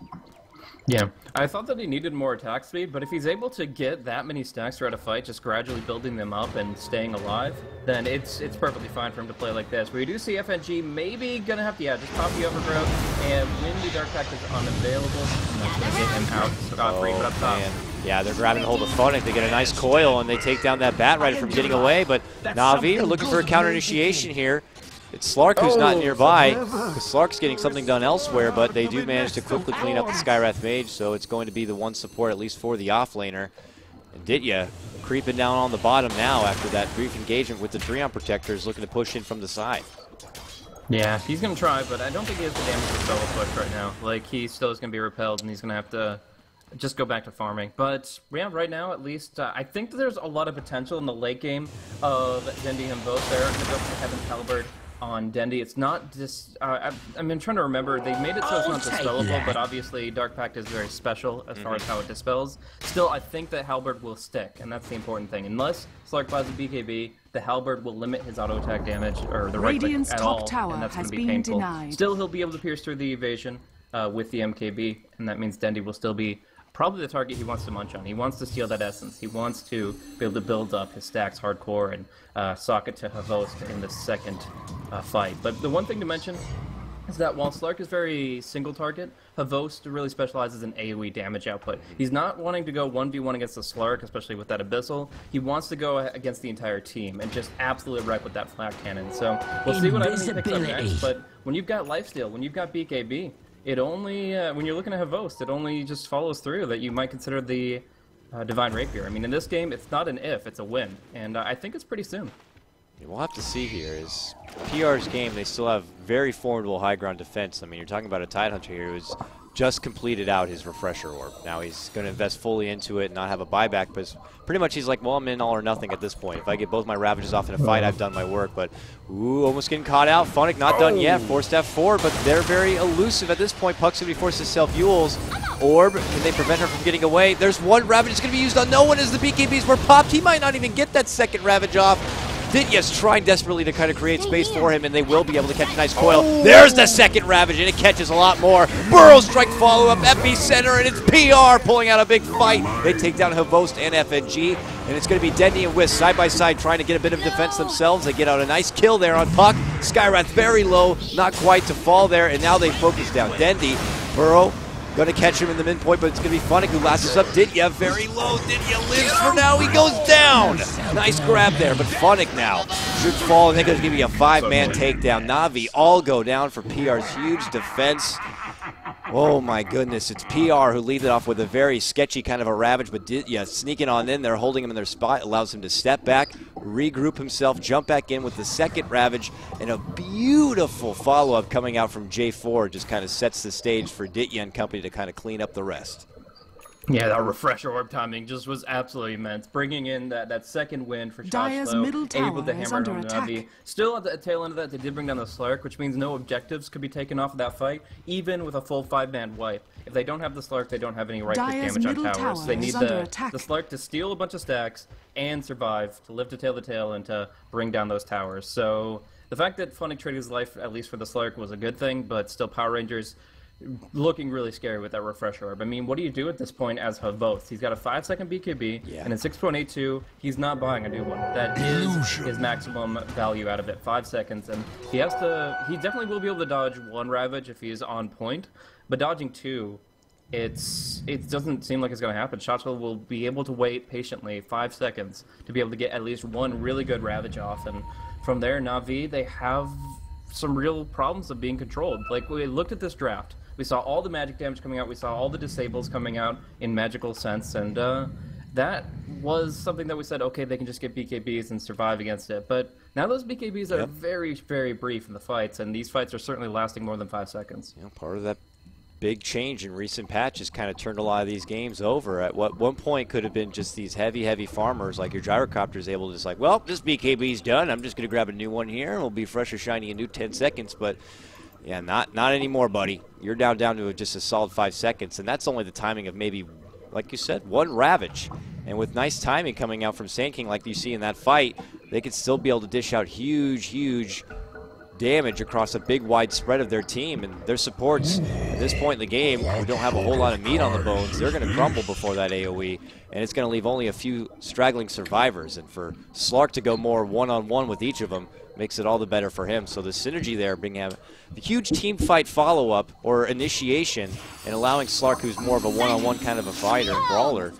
Yeah, I thought that he needed more attack speed, but if he's able to get that many stacks throughout a fight, just gradually building them up and staying alive, then it's perfectly fine for him to play like this. We do see FNG maybe gonna have to, just pop the Overgrowth, and when the Dark Pact is unavailable, that's gonna get him out scot-free, but up top. Man. Yeah, they're grabbing hold of Funnick. They get a nice coil, and they take down that Bat Rider from getting away, but Navi are looking for a counter initiation here. It's Slark who's not nearby, because Slark's getting something done elsewhere, but they do manage to quickly clean up the Skywrath Mage, so it's going to be the one support, at least for the offlaner. And Didier creeping down on the bottom now after that brief engagement with the Treant Protectors, looking to push in from the side. Yeah, he's going to try, but I don't think he has the damage to solo push right now. Like, he still is going to be repelled, and he's going to have to just go back to farming. But, yeah, right now, at least, I think that there's a lot of potential in the late game of Dendy and both. They're going to go for Heaven's Halberd on Dendy. It's not just, I'm trying to remember, they made it so it's not dispellable, but obviously Dark Pact is very special as far as how it dispels. Still, I think that Halberd will stick, and that's the important thing. Unless Slark buys a BKB, the Halberd will limit his auto attack damage, or the right click at all, and that's going to be painful. Still, he'll be able to pierce through the evasion with the MKB, and that means Dendy will still be probably the target he wants to munch on. He wants to steal that essence. He wants to be able to build up his stacks hardcore and sock it to Havos in the second fight. But the one thing to mention is that while Slark is very single target, Havos really specializes in AoE damage output. He's not wanting to go 1v1 against the Slark, especially with that Abyssal. He wants to go against the entire team and just absolutely wreck with that flak cannon. So we'll see what Navi picks up next, but when you've got lifesteal, when you've got BKB, it only, when you're looking at Havos, it only just follows through that you might consider the Divine Rapier. I mean, in this game, it's not an if, it's a win. And I think it's pretty soon. We'll have to see here. Is PR's game, they still have very formidable high ground defense. I mean, you're talking about a Tidehunter here who's just completed out his refresher orb. Now he's going to invest fully into it and not have a buyback, but pretty much he's like, well, I'm in all or nothing at this point. If I get both my Ravages off in a fight, I've done my work. But, ooh, almost getting caught out. Funnick not done yet. Forced F4, but they're very elusive at this point. Puck's going to be forced to self-Yules. Orb, can they prevent her from getting away? There's one Ravage that's going to be used on no one as the BKBs were popped. He might not even get that second Ravage off. Ditya's trying desperately to kind of create space for him, and they will be able to catch a nice coil. There's the second Ravage, and it catches a lot more. Burrow strike follow-up, epicenter, and it's PR pulling out a big fight. They take down Havost and FNG, and it's going to be Dendy and Wisp side by side trying to get a bit of defense themselves. They get out a nice kill there on Puck. Skywrath very low, not quite to fall there, and now they focus down Dendy. Burrow going to catch him in the midpoint, but it's going to be Funnick who lasses up Ditya very low. Ditya lives for now. He goes down. Nice grab there, but Funnick now should fall, and they're going to give you a 5-man takedown. Navi all go down for PR's huge defense. Oh my goodness, it's PR who leads it off with a very sketchy kind of a Ravage, but Ditya sneaking on in there, holding him in their spot, allows him to step back, regroup himself, jump back in with the second Ravage, and a beautiful follow-up coming out from J4 just kind of sets the stage for Ditya and company to kind of clean up the rest. Yeah, that refresher orb timing just was absolutely immense. Bringing in that second win for Dire's middle Shoshlo, able to tower is hammer under home attack. Navi. Still at the tail end of that, they did bring down the Slark, which means no objectives could be taken off of that fight, even with a full 5-man wipe. If they don't have the Slark, they don't have any right-click Dire's damage on middle towers. tower They need is under the attack. Slark to steal a bunch of stacks and survive, to live to tail the tail, and to bring down those towers. So the fact that Funnick traded his life, at least for the Slark, was a good thing, but still Power Rangers looking really scary with that refresher orb. I mean, what do you do at this point as Havost? He's got a 5-second BKB, and in 6.82, he's not buying a new one. That is his maximum value out of it, 5 seconds, and he definitely will be able to dodge one Ravage if he is on point, but dodging two, it doesn't seem like it's going to happen. Shoshlo will be able to wait patiently 5 seconds to be able to get at least one really good Ravage off, and from there, Navi, they have some real problems of being controlled. Like, we looked at this draft. We saw all the magic damage coming out. We saw all the disables coming out in magical sense, and that was something that we said, okay, they can just get BKBs and survive against it. But now those BKBs are very, very brief in the fights, and these fights are certainly lasting more than 5 seconds. You know, part of that big change in recent patches kind of turned a lot of these games over. At one point could have been just these heavy farmers like your gyrocopters able to just like, well, this BKB's done. I'm just going to grab a new one here, and we'll be fresh or shiny in new 10 seconds. But yeah, not anymore, buddy. You're down to just a solid 5 seconds, and that's only the timing of maybe, like you said, one Ravage. And with nice timing coming out from Sand King like you see in that fight, they could still be able to dish out huge damage across a big wide spread of their team. And their supports at this point in the game, who don't have a whole lot of meat on the bones, they're going to crumble before that AoE, and it's going to leave only a few straggling survivors. And for Slark to go more one-on-one with each of them makes it all the better for him. So the synergy there, bringing the huge team fight follow-up or initiation, and allowing Slark, who's more of a one-on-one kind of a fighter and brawler,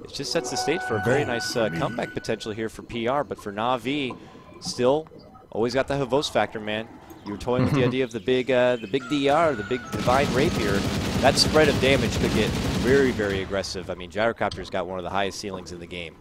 it just sets the stage for a very nice comeback potential here for PR. But for Navi, still always got the Havost factor, man. You were toying with the idea of the big DR, the big Divine Rapier. That spread of damage could get very aggressive. I mean, Gyrocopter's got one of the highest ceilings in the game.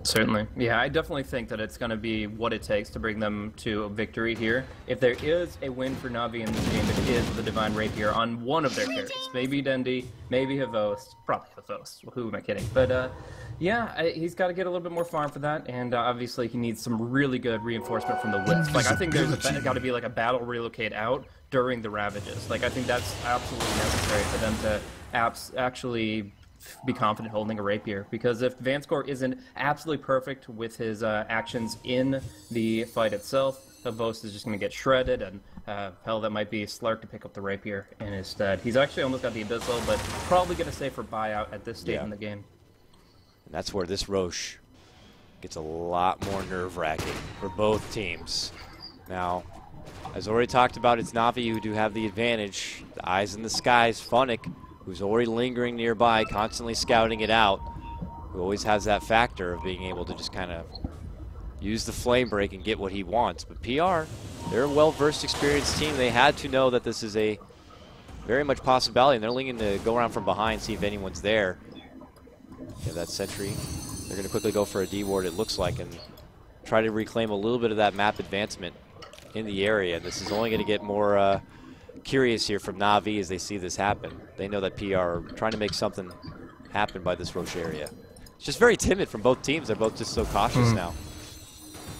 Certainly. Yeah, I definitely think that it's going to be what it takes to bring them to a victory here. If there is a win for Navi in this game, it is the Divine Rapier on one of their characters. Maybe Dendy, maybe Havost, probably Havost. Well, who am I kidding? But yeah, he's got to get a little bit more farm for that, and obviously he needs some really good reinforcement from the Wisp. Like, I think there's got to be like a battle relocate out during the Ravages. Like, I think that's absolutely necessary for them to actually be confident holding a rapier, because if Vanscore isn't absolutely perfect with his actions in the fight itself, Havost is just going to get shredded, and hell, that might be Slark to pick up the rapier instead. He's actually almost got the Abyssal, but probably going to stay for buyout at this stage in the game. And that's where this Roche gets a lot more nerve-wracking for both teams. Now, as already talked about, it's Navi who do have the advantage. The eyes in the skies, Funnick, who's already lingering nearby, constantly scouting it out, who always has that factor of being able to just kind of use the flame break and get what he wants. But PR, they're a well-versed, experienced team. They had to know that this is a very much possibility, and they're looking to go around from behind, see if anyone's there. Yeah, that sentry. They're going to quickly go for a D-ward, it looks like, and try to reclaim a little bit of that map advancement in the area. This is only going to get more curious here from Navi as they see this happen. They know that PR are trying to make something happen by this Roche area. It's just very timid from both teams. They're both just so cautious now.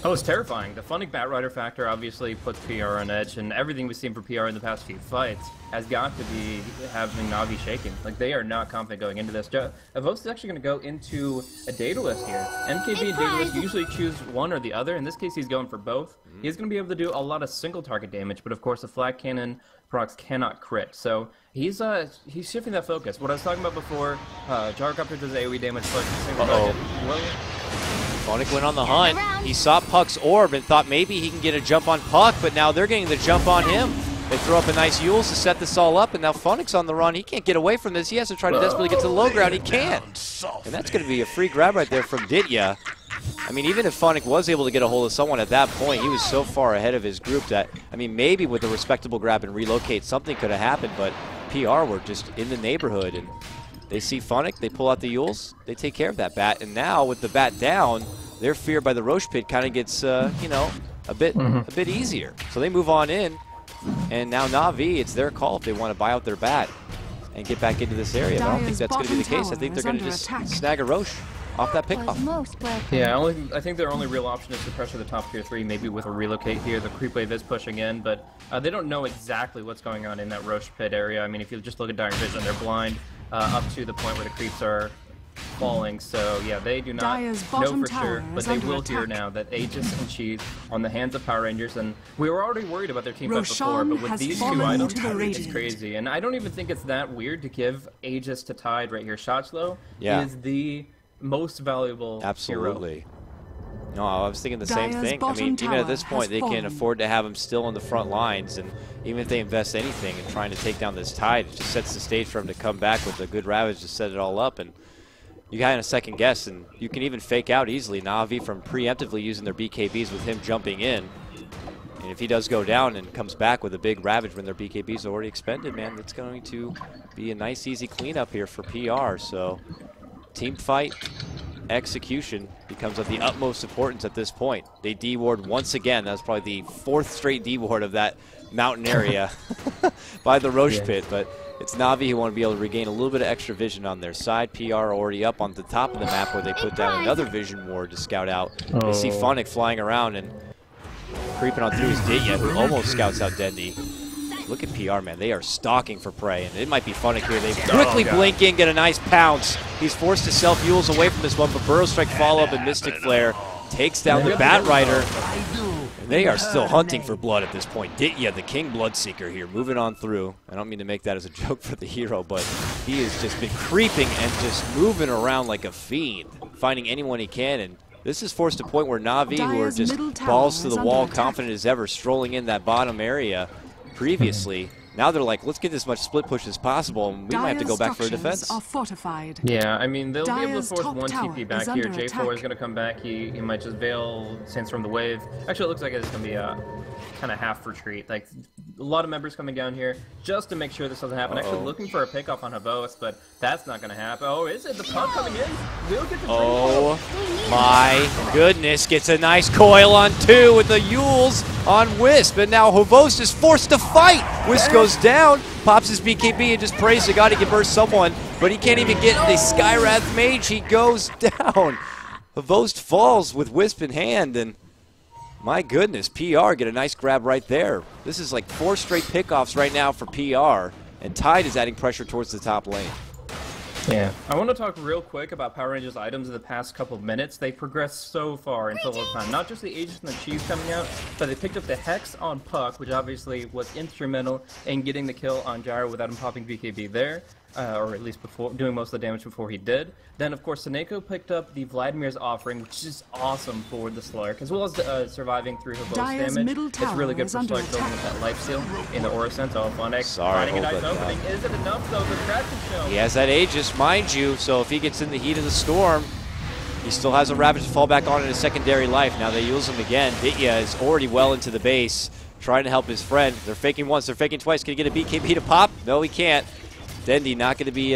Oh, it's terrifying. The Funnick Batrider factor obviously puts PR on edge, and everything we've seen from PR in the past few fights has got to be having Navi shaking. Like, they are not confident going into this. Avos is actually going to go into a Daedalus here. MKB and Daedalus usually choose one or the other. In this case, he's going for both. He's going to be able to do a lot of single target damage, but of course, the Flak Cannon procs cannot crit. So he's shifting that focus. What I was talking about before, Gyrocopter does AoE damage, but single target. Funnick went on the hunt. He saw Puck's orb and thought maybe he can get a jump on Puck, but now they're getting the jump on him. They throw up a nice Yules to set this all up, and now Funnick's on the run. He can't get away from this. He has to try to desperately get to the low ground. He can't. And that's going to be a free grab right there from Ditya. I mean, even if Funnick was able to get a hold of someone at that point, he was so far ahead of his group that, I mean, maybe with a respectable grab and relocate, something could have happened, but PR were just in the neighborhood, and they see Funnick, they pull out the Yules, they take care of that bat, and now with the bat down, their fear by the Roche pit kind of gets, you know, a bit easier. So they move on in, and now Navi, it's their call if they want to buy out their bat and get back into this area. But I don't think that's going to be the case. I think they're going to just snag a Roche off that pickoff. Yeah, I think their only real option is to pressure the top tier 3, maybe with a relocate here. The creep wave is pushing in, but they don't know exactly what's going on in that Roche pit area. I mean, if you just look at Dire Vision, they're blind up to the point where the creeps are falling, so yeah, they do not know for sure, but they will hear now that Aegis and Sheath on the hands of Power Rangers, and we were already worried about their team fight before, but with these two items, it's crazy, and I don't even think it's that weird to give Aegis to Tide right here. Shot slow is the most valuable Absolutely. hero. No, I was thinking the same thing. I mean, even at this point, they can afford to have him still on the front lines, and even if they invest anything in trying to take down this Tide, it just sets the stage for him to come back with a good Ravage to set it all up, and you kind of second guess, and you can even fake out easily Navi from preemptively using their BKBs with him jumping in. And if he does go down and comes back with a big Ravage when their BKBs are already expended, man, that's going to be a nice, easy cleanup here for PR. So team fight execution becomes of the utmost importance at this point. They D-ward once again. That's probably the 4th straight D-ward of that mountain area by the Roche pit, but it's Navi who want to be able to regain a little bit of extra vision on their side. PR already up on the top of the map where they put down another vision ward to scout out. They see Funnick flying around and creeping on through his Ditya, who almost scouts out Dendy. Look at PR, man. They are stalking for prey, and it might be Funnick here. They quickly blink in, get a nice pounce. He's forced to self-Yules away from this one, but Burrow Strike follow-up and Mystic Flare takes down the Batrider. They are still hunting for blood at this point. Ditya, the King Bloodseeker here, moving on through. I don't mean to make that as a joke for the hero, but he has just been creeping and just moving around like a fiend, finding anyone he can. And this is forced to a point where Navi, who are just balls to the wall, confident as ever, strolling in that bottom area previously. Now they're like, let's get as much split push as possible, and we might have to go back for a defense. Yeah, I mean, they'll be able to force one TP back here. J4 is going to come back. He might just veil Sandstorm the Wave. Actually, it looks like it's going to be a kind of half retreat. Like, a lot of members coming down here just to make sure this doesn't happen. Actually looking for a pickoff on Havos, but that's not going to happen. Oh, is it? The puck coming in? We'll get the my goodness. Gets a nice coil on 2 with the Yules on Wisp, and now Havos is forced to fight. Wisp goes down, pops his BKB, and just prays to God he can burst someone, but he can't even get the Skywrath Mage. He goes down. Havos falls with Wisp in hand, and my goodness, PR get a nice grab right there. This is like 4 straight pickoffs right now for PR, and Tide is adding pressure towards the top lane. Yeah, I want to talk real quick about Power Rangers items in the past couple of minutes. They progressed so far in so little time. Not just the Aegis and the Chiefs coming out, but they picked up the Hex on Puck, which obviously was instrumental in getting the kill on Gyro without him popping BKB there. Or at least before doing most of the damage before he did. Then, of course, Seneko picked up the Vladimir's Offering, which is awesome for the Slark, as well as surviving through her both damage. It's really good for Slark building up that lifesteal in the Aura Sense. Oh, Funnick finding a nice opening. Is it enough, though? The trap can show. He has that Aegis, mind you, so if he gets in the heat of the storm, he still has a Ravage to fall back on in his secondary life. Now they use him again. Ditya is already well into the base, trying to help his friend. They're faking once, they're faking twice. Can he get a BKB to pop? No, he can't. Dendy not going to be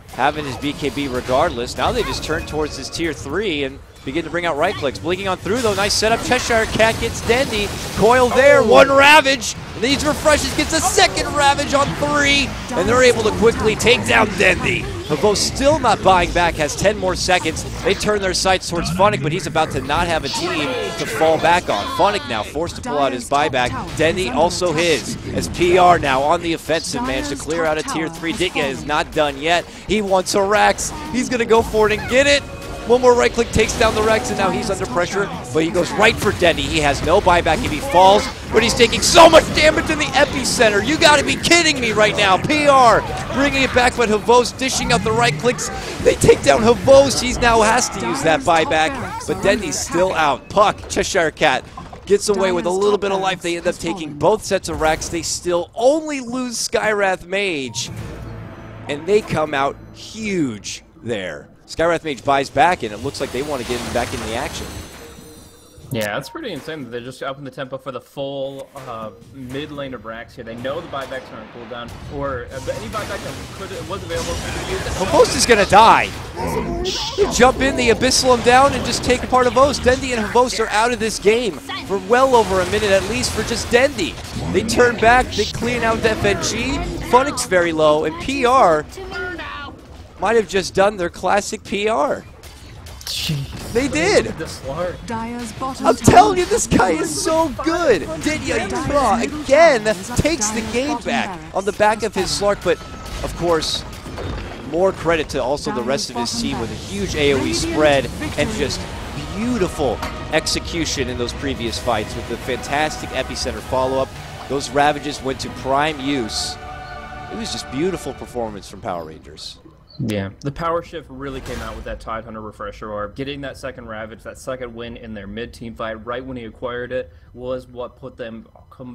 having his BKB regardless. Now they just turn towards his tier 3 and begin to bring out right clicks. Blinking on through though, nice setup. Cheshire Cat gets Dendy. Coil there, one Ravage. And these refreshes, gets a second Ravage on 3, and they're able to quickly take down Dendi. Havo's still not buying back, has 10 more seconds. They turn their sights towards Funnick, but he's about to not have a team to fall back on. Funnick now forced to pull out his buyback. Dendi also his, as PR now on the offensive, managed to clear out a tier 3. Ditya is not done yet. He wants a Rex. He's going to go for it and get it. One more right click takes down the Rex, and now he's under pressure, but he goes right for Dendi. He has no buyback if he falls, but he's taking so much damage in the epicenter. You gotta be kidding me right now. PR bringing it back, but Havo's dishing out the right clicks. They take down Havos. He now has to use that buyback, but Dendi's still out. Puck, Cheshire Cat, gets away with a little bit of life. They end up taking both sets of Rex. They still only lose Skywrath Mage, and they come out huge there. Skywrath Mage buys back, and it looks like they want to get him back in the action. Yeah, that's pretty insane that they're just upping the tempo for the full mid lane of Rax here. They know the buybacks are on cooldown, or any buyback that was available to use. Havost is going to die. They jump in, they abyssal him down, and just take apart Havost. Dendi and Havost are out of this game for well over a minute at least for just Dendi. They turn back, they clean out FNG. Funnick's very low, and PR might have just done their classic PR. Jeez. They did. I'm telling you, this guy is so good. Ditya again takes the game back on the back of his Slark, but of course, more credit to also the rest of his team with a huge AoE spread and just beautiful execution in those previous fights with the fantastic epicenter follow-up. Those Ravages went to prime use. It was just beautiful performance from Power Rangers. Yeah, the power shift really came out with that Tidehunter refresher orb. Getting that second Ravage, that second win in their mid-team fight right when he acquired it was what put them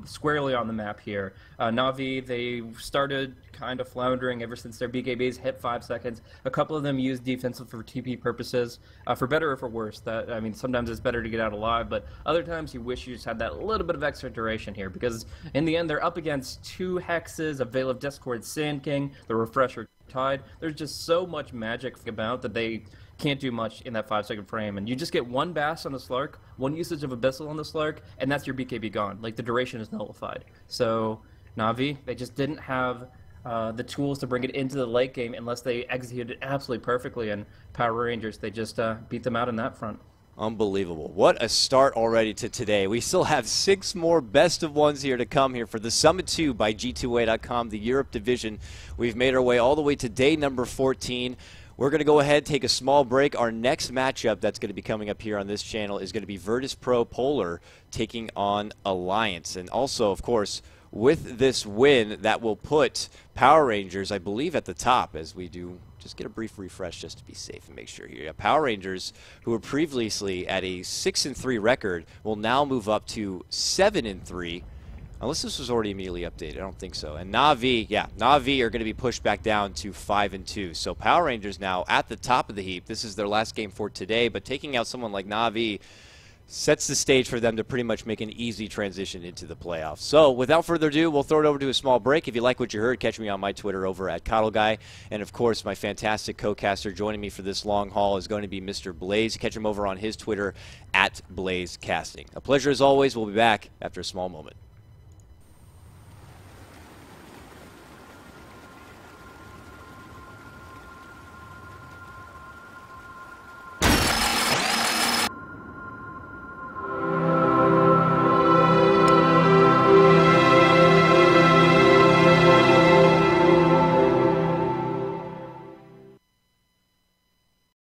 squarely on the map here. Navi, they started kind of floundering ever since their BKBs hit 5 seconds. A couple of them used defensive for TP purposes, for better or for worse. I mean, sometimes it's better to get out alive, but other times you wish you just had that little bit of extra duration here, because in the end they're up against 2 hexes, a Veil of Discord Sand King, the refresher Tide. There's just so much magic about that they can't do much in that 5-second frame, and you just get one Bass on the Slark, one usage of Abyssal on the Slark, and that's your BKB gone. Like, the duration is nullified. So Navi, they just didn't have the tools to bring it into the late game unless they executed it absolutely perfectly, and Power Rangers, they just beat them out in that front. Unbelievable. What a start already to today. We still have 6 more best of ones here to come here for the Summit 2 by G2A.com, the Europe division. We've made our way all the way to day number 14. We're going to go ahead, take a small break. Our next matchup that's going to be coming up here on this channel is going to be Virtus Pro Polar taking on Alliance. And also, of course, with this win, that will put Power Rangers, I believe, at the top as we do. Just get a brief refresh just to be safe and make sure here. Yeah, Power Rangers, who were previously at a 6-3 record, will now move up to 7-3. Unless this was already immediately updated. I don't think so. And Navi, yeah, Navi are going to be pushed back down to 5-2. So Power Rangers now at the top of the heap. This is their last game for today, but taking out someone like Navi sets the stage for them to pretty much make an easy transition into the playoffs. So without further ado, we'll throw it over to a small break. If you like what you heard, catch me on my Twitter over at CoddleGuy. And of course, my fantastic co-caster joining me for this long haul is going to be Mr. Blaze. Catch him over on his Twitter at BlazeCasting. A pleasure as always. We'll be back after a small moment.